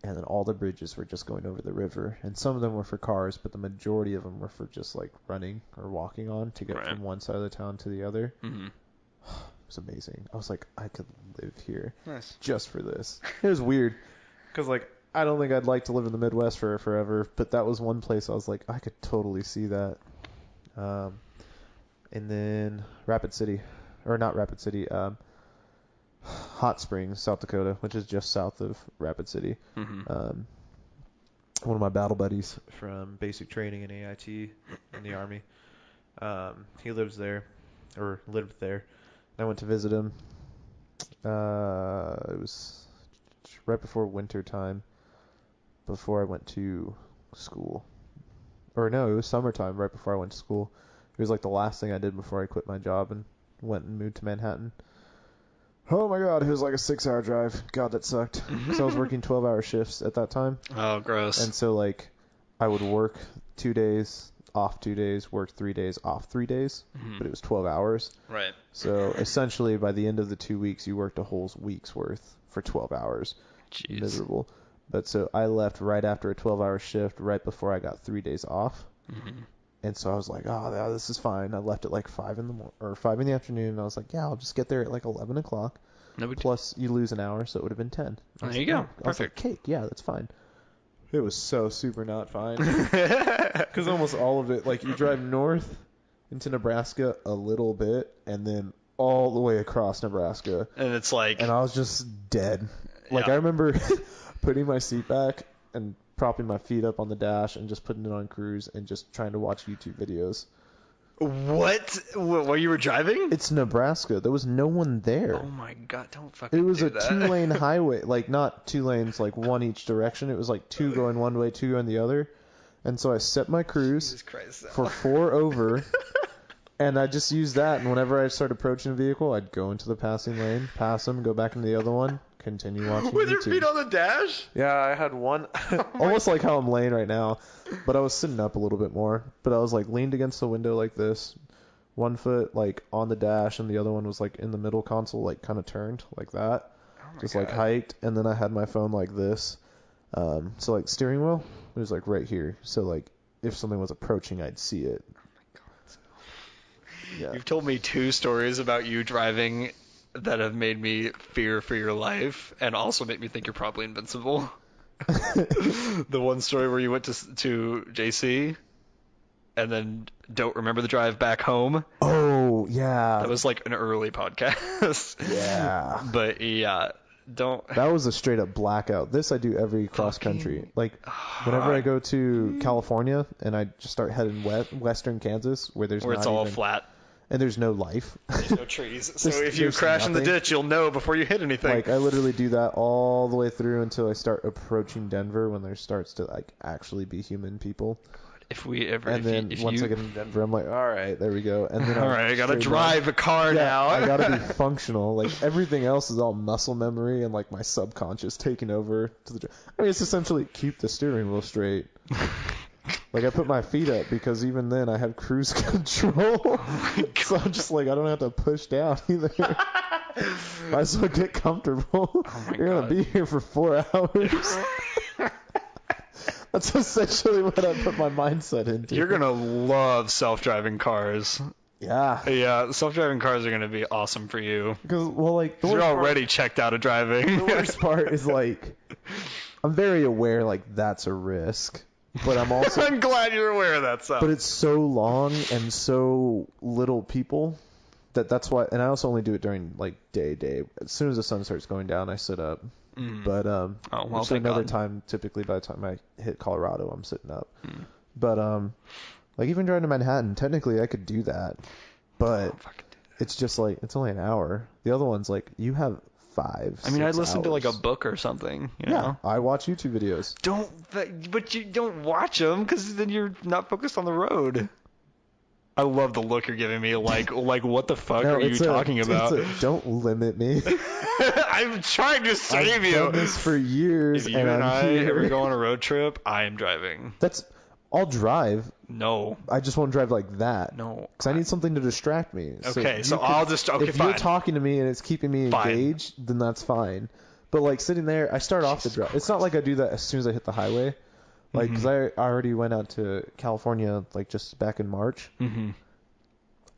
And then all the bridges were just going over the river. And some of them were for cars, but the majority of them were for just like running or walking on to get from one side of the town to the other. was amazing. I was like, I could live here Nice. just for this. It was weird because like I don't think I'd like to live in the Midwest for forever, but that was one place I was like, I could totally see that. And then Rapid City, or not Rapid City, Hot Springs, South Dakota, which is just south of Rapid City. Mm-hmm. One of my battle buddies from basic training in AIT in the Army. He lives there, or lived there. I went to visit him. It was right before winter time, before I went to school. Or no, it was summertime right before I went to school. It was like the last thing I did before I quit my job and went and moved to Manhattan. Oh my god, it was like a 6-hour drive. God, that sucked. Because I was working 12-hour shifts at that time. Oh, gross. And so, like, I would work 2 days, off 2 days, work 3 days, off 3 days. Mm-hmm. But it was 12 hours. Right. So, essentially, by the end of the 2 weeks, you worked a whole week's worth for 12 hours. Jeez. Miserable. But so, I left right after a 12-hour shift, right before I got 3 days off. Mm-hmm. And so I was like, oh, yeah, this is fine. I left at like 5 in the afternoon. And I was like, yeah, I'll just get there at like 11 o'clock. Plus, you lose an hour, so it would have been 10. There you go. I was like, cake. Yeah, that's fine. It was so super not fine. Because almost all of it, like, you drive north into Nebraska a little bit, and then all the way across Nebraska. And it's like... And I was just dead. Like, yeah. I remember putting my seat back and propping my feet up on the dash and just putting it on cruise and just trying to watch YouTube videos. What? While you were driving? It's Nebraska. There was no one there. Oh my god, don't fucking It was do a that. 2-lane highway. Like, not 2 lanes, like one each direction. It was like 2 going one way, 2 going the other. And so I set my cruise Jesus Christ, for 4 over. And I just used that. And whenever I started approaching a vehicle, I'd go into the passing lane, pass them, go back into the other one, continue watching With YouTube. your feet on the dash? Yeah, I had one. Almost like how I'm laying right now. But I was sitting up a little bit more. But I was like leaned against the window like this. One foot like on the dash and the other one was like in the middle console, like kind of turned like that. Just like hiked. And then I had my phone like this. So like steering wheel, it was like right here. So like if something was approaching, I'd see it. Yeah. You've told me 2 stories about you driving that have made me fear for your life and also make me think you're probably invincible. The one story where you went to JC and then don't remember the drive back home. Oh, yeah. That was like an early podcast. Yeah. But yeah, don't. That was a straight up blackout. This I do every cross country. Like whenever I go to California and I just start heading western Kansas where there's where not it's all even, flat. And there's no life. There's no trees. So if you there's crash in the nothing. ditch, you'll know before you hit anything. Like I literally do that all the way through until I start approaching Denver when there starts to like actually be human people. If we ever, And then once I get into Denver, I'm like, all right, there we go. And then all right, I gotta drive a car now. I gotta be functional. Like everything else is all muscle memory and like my subconscious taking over to the. I mean, it's essentially keep the steering wheel straight. Like I put my feet up because even then I have cruise control. So I'm just like I don't have to push down either. Might as well get comfortable. You're gonna be here for 4 hours. That's essentially what I put my mindset into. You're gonna love self-driving cars. Yeah. Yeah, self-driving cars are gonna be awesome for you. Because well, like You're already checked out of driving. The worst part is like I'm very aware like that's a risk, but I'm also I'm glad you're aware of that stuff. But it's so long and so little people that's why. And I also only do it during like day. As soon as the sun starts going down, I sit up. But so another time, typically by the time I hit Colorado, I'm sitting up. But like even driving to Manhattan, technically I could do that, but it's just like it's only an hour. The other one's like you have 5. I mean, I'd listen hours. to like a book or something. You know? I watch YouTube videos. But you don't watch them because then you're not focused on the road. I love the look you're giving me. Like what the fuck are you talking about? Don't limit me. I'm trying to save I've you. done this for years, If you and I here. ever go on a road trip, I am driving. I'll drive. No. I just won't drive like that. No. Because I need something to distract me. Okay, so I'll just... Okay, if fine. you're talking to me and it's keeping me engaged, then that's fine. But like sitting there, I start off the drive. It's not like I do that as soon as I hit the highway. Like, because I already went out to California like just back in March.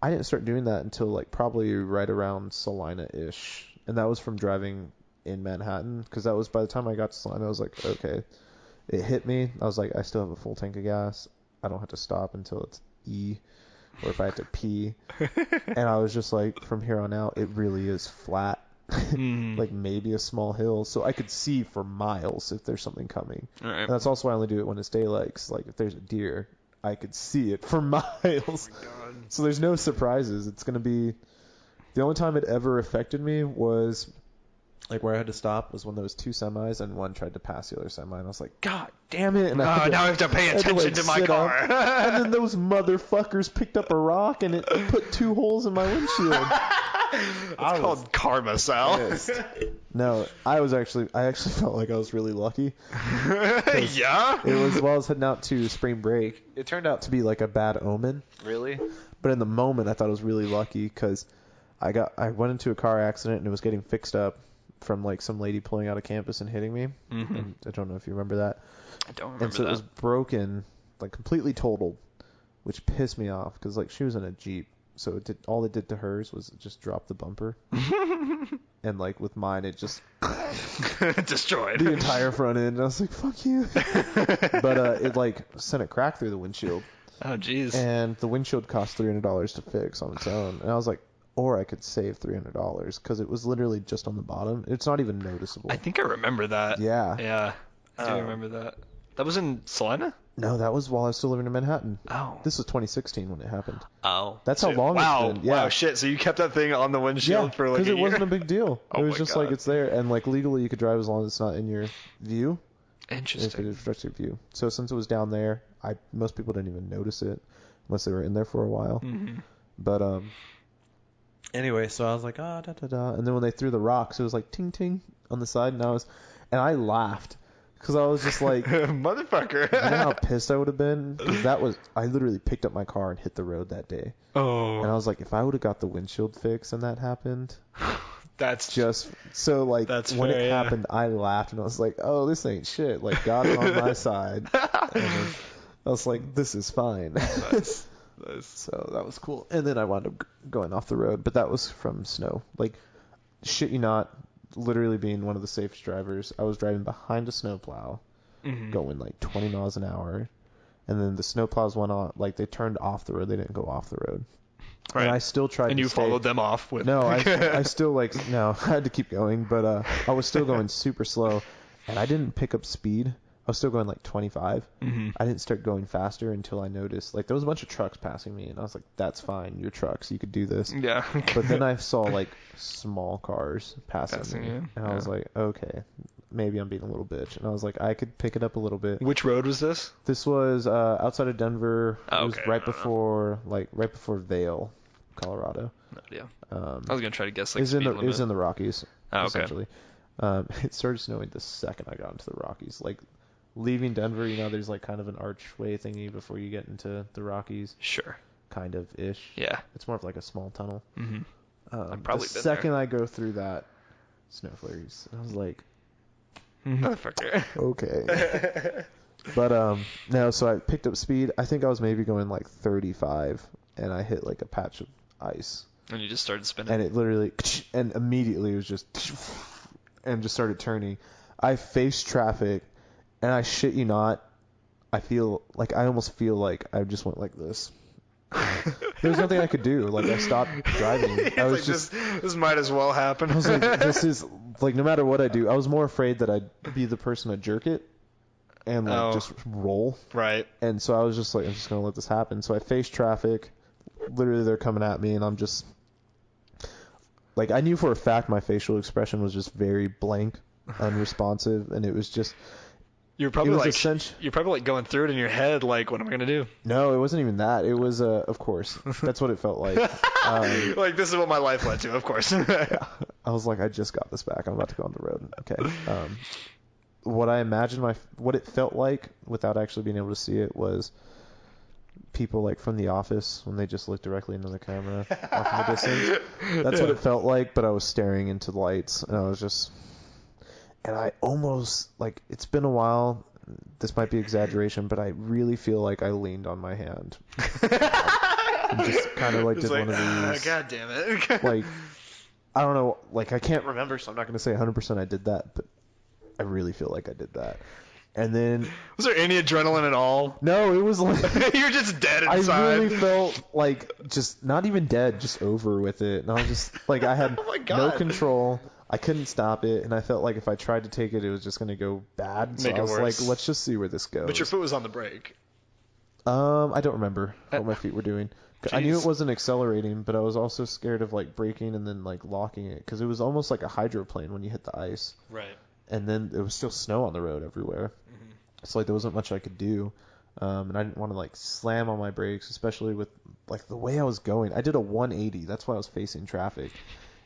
I didn't start doing that until like probably right around Salina-ish, and that was from driving in Manhattan, because that was by the time I got to Salina, I was like, okay, it hit me. I was like, I still have a full tank of gas. I don't have to stop until it's E, or if I have to pee. And I was just like, from here on out, it really is flat. Like maybe a small hill, so I could see for miles if there's something coming. Right. And that's also why I only do it when it's daylight, 'cause like if there's a deer, I could see it for miles. Oh my God. So there's no surprises. It's gonna be the only time it ever affected me was like where I had to stop was when there was two semis and one tried to pass the other semi, and I was like, God damn it! And now I have to pay attention to my car. And then those motherfuckers picked up a rock and it put 2 holes in my windshield. It's called karma, Sal. Pissed. No, I actually felt like I was really lucky. Yeah? It was while I was heading out to spring break. It turned out to be like a bad omen. Really? But in the moment, I thought I was really lucky because I went into a car accident and it was getting fixed up from like some lady pulling out of campus and hitting me. Mm-hmm. And I don't know if you remember that. I don't remember And so that. it was broken, like completely totaled, which pissed me off because like she was in a Jeep. So all it did to hers was it just dropped the bumper. And like with mine, it just destroyed the entire front end. And I was like, fuck you. But it like sent a crack through the windshield. Oh, jeez. And the windshield cost $300 to fix on its own. And I was like, or I could save $300 because it was literally just on the bottom. It's not even noticeable. I think I remember that. Yeah. Yeah. I do remember that. That was in Salina? No, that was while I was still living in Manhattan. Oh. This was 2016 when it happened. Oh. That's how long wow. it's been. Yeah. Wow, shit. So you kept that thing on the windshield for like a year? because it wasn't a big deal. Oh It was my just God. like it's there. And like legally you could drive as long as it's not in your view. If it Interesting. obstructs your view. So since it was down there, most people didn't even notice it unless they were in there for a while. Mm-hmm. But anyway, so I was like, da da da, and then when they threw the rocks, it was like ting ting on the side, and I laughed because I was just like, Motherfucker. I know how pissed I would have been, because I literally picked up my car and hit the road that day, Oh. and I was like, if I would have got the windshield fixed and that happened, That's just so like That's when fair, it yeah. happened, I laughed and I was like, oh, this ain't shit, like God's on my side, and then I was like, this is fine. nice. So that was cool. And then I wound up going off the road, but that was from snow. Like, shit you not, literally being one of the safest drivers, I was driving behind a snowplow, Mm-hmm. going like 20 miles an hour, and then the snowplows went on, like they turned off the road, they didn't go off the road. Right. And I still tried And to you stay. followed them off with... No, I still like, no, I had to keep going, but I was still going super slow, and I didn't pick up speed. I was still going like 25. Mm-hmm. I didn't start going faster until I noticed, like, there was a bunch of trucks passing me, and I was like, that's fine, you're trucks, you could do this. Yeah. But then I saw, like, small cars passing me, you, and I was like, okay, maybe I'm being a little bitch. And I was like, I could pick it up a little bit. Which road was this? This was outside of Denver. Oh, it was okay. right before Vail, Colorado. No idea. I I was going to try to guess, it like, was in speed the limit. it was in the Rockies, Oh, okay. essentially. It started snowing the second I got into the Rockies. Like, leaving Denver, there's like kind of an archway thingy before you get into the Rockies, Sure. kind of ish. Yeah. It's more of like a small tunnel. Mm-hmm. I've probably the been second I go through that, snow flurries. I was like, Motherfucker. okay. But no, so I picked up speed. I think I was maybe going like 35, and I hit like a patch of ice, And you just started spinning. and it literally, and immediately it was just, and just started turning. I faced traffic, and I shit you not, I almost feel like I just went like this. There's nothing I could do. Like, I stopped driving. It's I was like, just, this might as well happen. I was like, this is, like, no matter what I do, I was more afraid that I'd be the person to jerk it and, like, just roll. Right. And so I was just like, I'm just going to let this happen. So I faced traffic. Literally, they're coming at me, and I'm just, like, I knew for a fact my facial expression was just very blank, unresponsive, and it was just, You're probably it was like essential. you're probably like going through it in your head, like, what am I gonna do? No, it wasn't even that. It was, of course, that's what it felt like. Like, this is what my life led to, of course. Yeah. I was like, I just got this back. I'm about to go on the road. Okay. What I imagined what it felt like without actually being able to see it was people like from The Office when they just look directly into the camera off in the distance. That's what it felt like, but I was staring into the lights, and I was just, and I almost, like, it's been a while. This might be exaggeration, but I really feel like I leaned on my hand. And just kind of like It's did one of these. God damn it. Like, I don't know, like I can't remember, so I'm not going to say 100% I did that, but I really feel like I did that. And then Was there any adrenaline at all? no, it was like You're just dead I inside. really felt like just not even dead, just over with it. And I was just like I had Oh my no God. control. I couldn't stop it, and I felt like if I tried to take it, it was just going to go bad. So Make I it was worse. like, let's just see where this goes. But your foot was on the brake. I don't remember what my feet were doing. I knew Jeez. it wasn't accelerating, but I was also scared of like braking and then like locking it because it was almost like a hydroplane when you hit the ice. Right. And then there was still snow on the road everywhere. Mm-hmm. So like there wasn't much I could do. And I didn't want to like slam on my brakes, especially with like the way I was going. I did a 180. That's why I was facing traffic.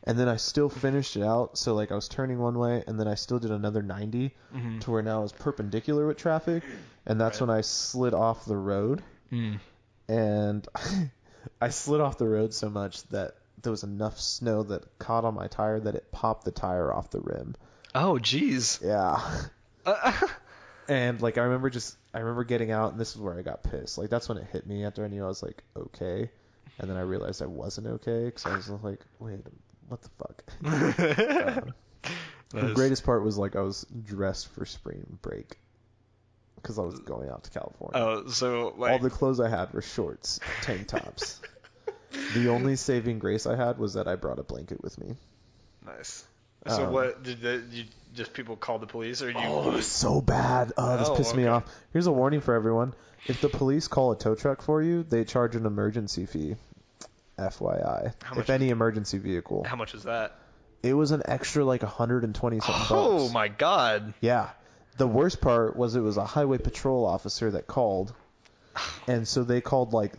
And then I still finished it out. So like I was turning one way and then I still did another 90 Mm-hmm. to where now I was perpendicular with traffic. And that's Right. when I slid off the road. Mm. And I slid off the road so much that there was enough snow that caught on my tire that it popped the tire off the rim. Oh, jeez. Yeah. And like I remember getting out, and this is where I got pissed. Like that's when it hit me after I knew I was like okay, and then I realized I wasn't okay because I was like, wait, what the fuck? The Nice. greatest part was like I was dressed for spring break because I was going out to California. Oh, so like All the clothes I had were shorts, tank tops. The only saving grace I had was that I brought a blanket with me. nice. So what did you just people call the police or you? Oh, it was so bad. This pissed me okay. off. Here's a warning for everyone. If the police call a tow truck for you, they charge an emergency fee. FYI. How much If any emergency vehicle. How much was that? It was an extra like 120 something bucks. Oh my God. Yeah. The worst part was it was a highway patrol officer that called. And so they called like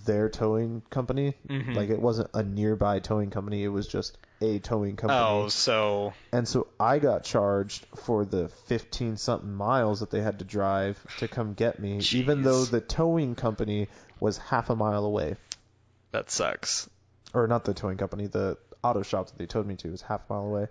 their towing company. Mhm. Like it wasn't a nearby towing company. It was just a towing company. Oh, so And so I got charged for the 15 something miles that they had to drive to come get me, even Jeez. though the towing company was half a mile away. that sucks. Or not the towing company, the auto shop that they towed me to was half a mile away.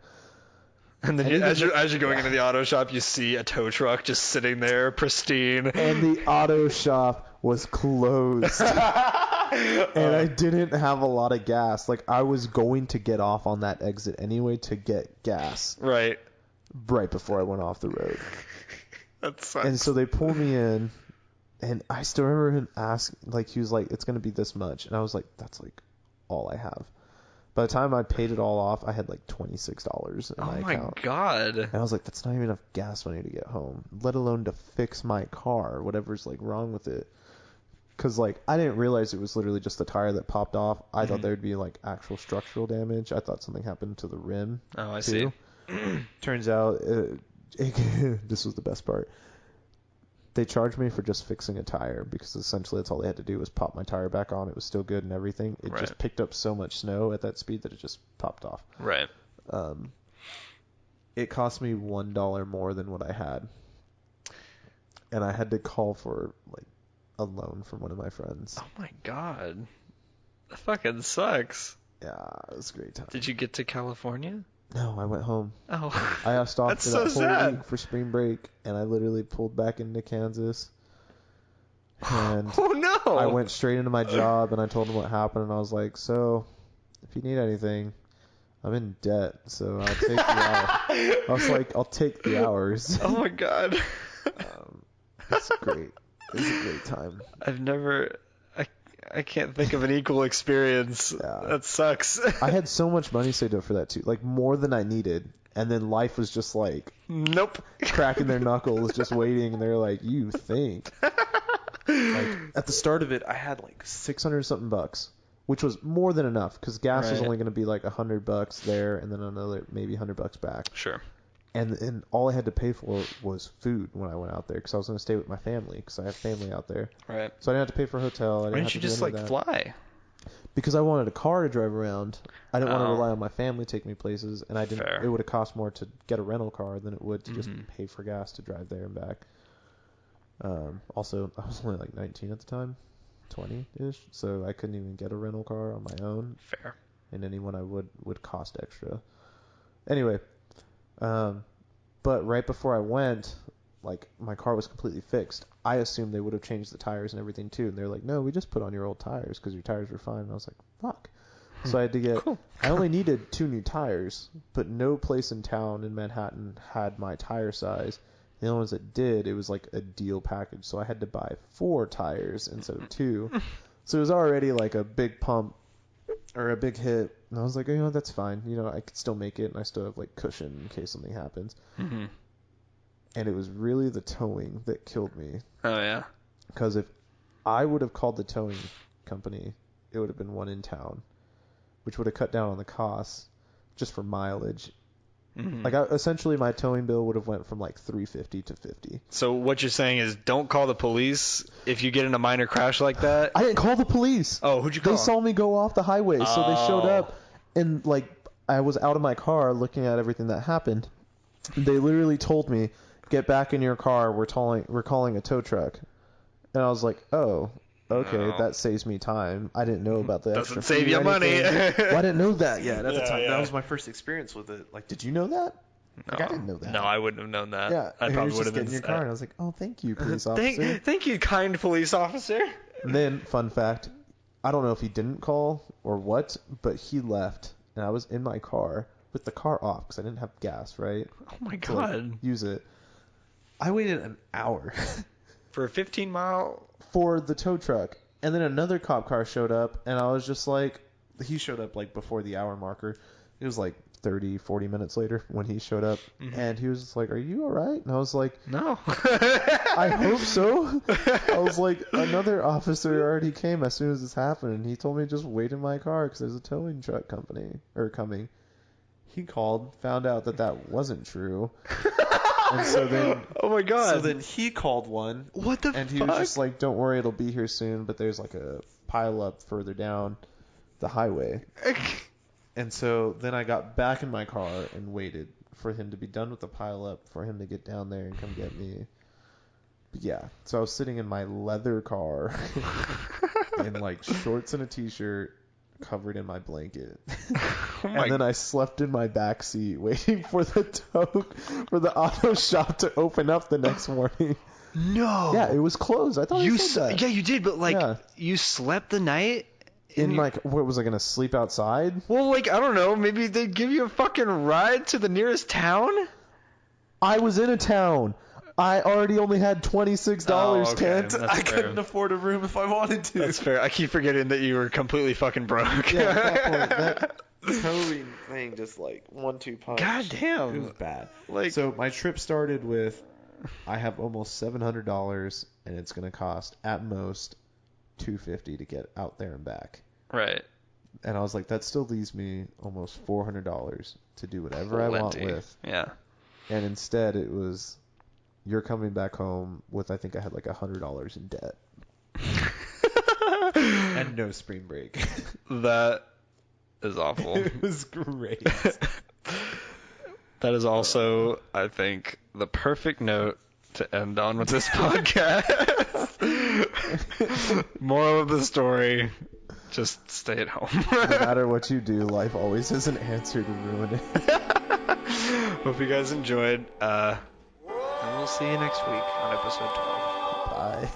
And then And as even you're going into the auto shop, you see a tow truck just sitting there, pristine. And the auto shop was closed. And I didn't have a lot of gas. Like I was going to get off on that exit anyway to get gas Right. right before I went off the road. That sucks. And so they pulled me in, and I still remember him like he was like, it's going to be this much. And I was like, that's like all I have. By the time I paid it all off, I had like $26 in oh my my account. God. And I was like, that's not even enough gas money to get home, let alone to fix my car, whatever's like wrong with it. Because like I didn't realize it was literally just the tire that popped off. I thought there'd be like actual structural damage. I thought something happened to the rim. Oh, I too. see. Turns out, this was the best part. They charged me for just fixing a tire because essentially that's all they had to do was pop my tire back on. It was still good and everything. It Right. just picked up so much snow at that speed that it just popped off. Right. It cost me $1 more than what I had, and I had to call for like a loan from one of my friends. Oh my God. That fucking sucks. Yeah, it was a great time. Did you get to California? No, I went home. Oh. I asked off That's for so that whole sad. week for spring break, and I literally pulled back into Kansas. And Oh no. I went straight into my job, and I told them what happened, and I was like, so, if you need anything, I'm in debt, so I'll take the hours. I was like, I'll take the hours. Oh my God. It's great. It was a great time. I've never. I can't think of an equal experience. Yeah. That sucks. I had so much money saved up for that, too. Like, more than I needed. And then life was just, like, Nope. cracking their knuckles, just waiting, and they're like, you think. Like, at the start of it, I had, like, 600 something bucks, which was more than enough, because gas was Right. only going to be, like, $100 there, and then another, maybe $100 back. Sure. And all I had to pay for was food when I went out there, because I was going to stay with my family, because I have family out there. Right. So I didn't have to pay for a hotel. I Why didn't didn't have you to do just any like of that. fly? Because I wanted a car to drive around. I didn't want to Oh. rely on my family to take me places, and I didn't. Fair. It would have cost more to get a rental car than it would to just Mhm. pay for gas to drive there and back. Also, I was only like 19 at the time, 20-ish, so I couldn't even get a rental car on my own, Fair. and anyone I would cost extra. Anyway, but right before I went, like my car was completely fixed. I assumed they would have changed the tires and everything too, and they're like, no, we just put on your old tires because your tires were fine. And I was like, fuck. So I had to get. Cool. I only needed 2 new tires, but no place in town in Manhattan had my tire size. The only ones that did, it was like a deal package, so I had to buy 4 tires instead of 2. So it was already like a big pump or a big hit, and I was like, that's fine. I could still make it, and I still have like cushion in case something happens. Mm-hmm. And it was really the towing that killed me. Oh yeah. Because if I would have called the towing company, it would have been one in town, which would have cut down on the costs just for mileage. Mm-hmm. Like essentially, my towing bill would have went from like $350 to $50. So what you're saying is, don't call the police if you get in a minor crash like that. I didn't call the police. Oh, who'd you call? They saw me go off the highway, so they showed up, and like I was out of my car looking at everything that happened. They literally told me, "Get back in your car. We're calling a tow truck," and I was like, "Oh." Okay, No. that saves me time. I didn't know about the Doesn't extra save fee you or money. anything. Well, I didn't know that yet at the time. That was my first experience with it. Like, Did you know that? No. Like, I didn't know that. No, I wouldn't have known that. Yeah, I and probably he was would just have getting been. in your car, and I was like, "Oh, thank you, police officer." Thank you, kind police officer. And then, fun fact, I don't know if he didn't call or what, but he left, and I was in my car with the car off because I didn't have gas, right? Oh my To, like, god. use it. I waited an hour For a 15-mile. for the tow truck, and then another cop car showed up, and I was just like, he showed up like before the hour marker. It was like 30, 40 minutes later when he showed up, and he was just like, "Are you all right?" And I was like, No. I hope so. I was like, another officer already came as soon as this happened, and he told me to just wait in my car because there's a towing truck company coming. He called, found out that wasn't true, and so then Oh my god. so then he called one. What the and he fuck? was just like, "Don't worry, it'll be here soon." But there's like a pile up further down the highway, and so then I got back in my car and waited for him to be done with the pile up for him to get down there and come get me. But yeah, so I was sitting in my leather car in like shorts and a t-shirt, covered in my blanket. And then I slept in my back seat waiting for the auto shop to open up the next morning. No. Yeah, it was closed. I thought I said that. Yeah, you did, but like, Yeah. you slept the night In like, what was I gonna sleep outside? Well, like, I don't know. Maybe they'd give you a fucking ride to the nearest town. I was in a town. I already only had $26, Oh, okay. Kent. That's I fair. couldn't afford a room if I wanted to. That's fair. I keep forgetting that you were completely fucking broke. Yeah, at that point, that towing thing just like 1-2 punch. God damn. It was bad. Like, So my trip started with, I have almost $700, and it's gonna cost at most $250 to get out there and back. right. And I was like, that still leaves me almost $400 to do whatever I want Plenty. with. Yeah. And instead, it was, you're coming back home with, I think I had like $100 in debt and no spring break. That is awful. It was great. That is also, I think, the perfect note to end on with this podcast. Moral of the story, just stay at home. No matter what you do, life always has an answer to ruin it. Hope you guys enjoyed. And we'll see you next week on episode 12. Bye.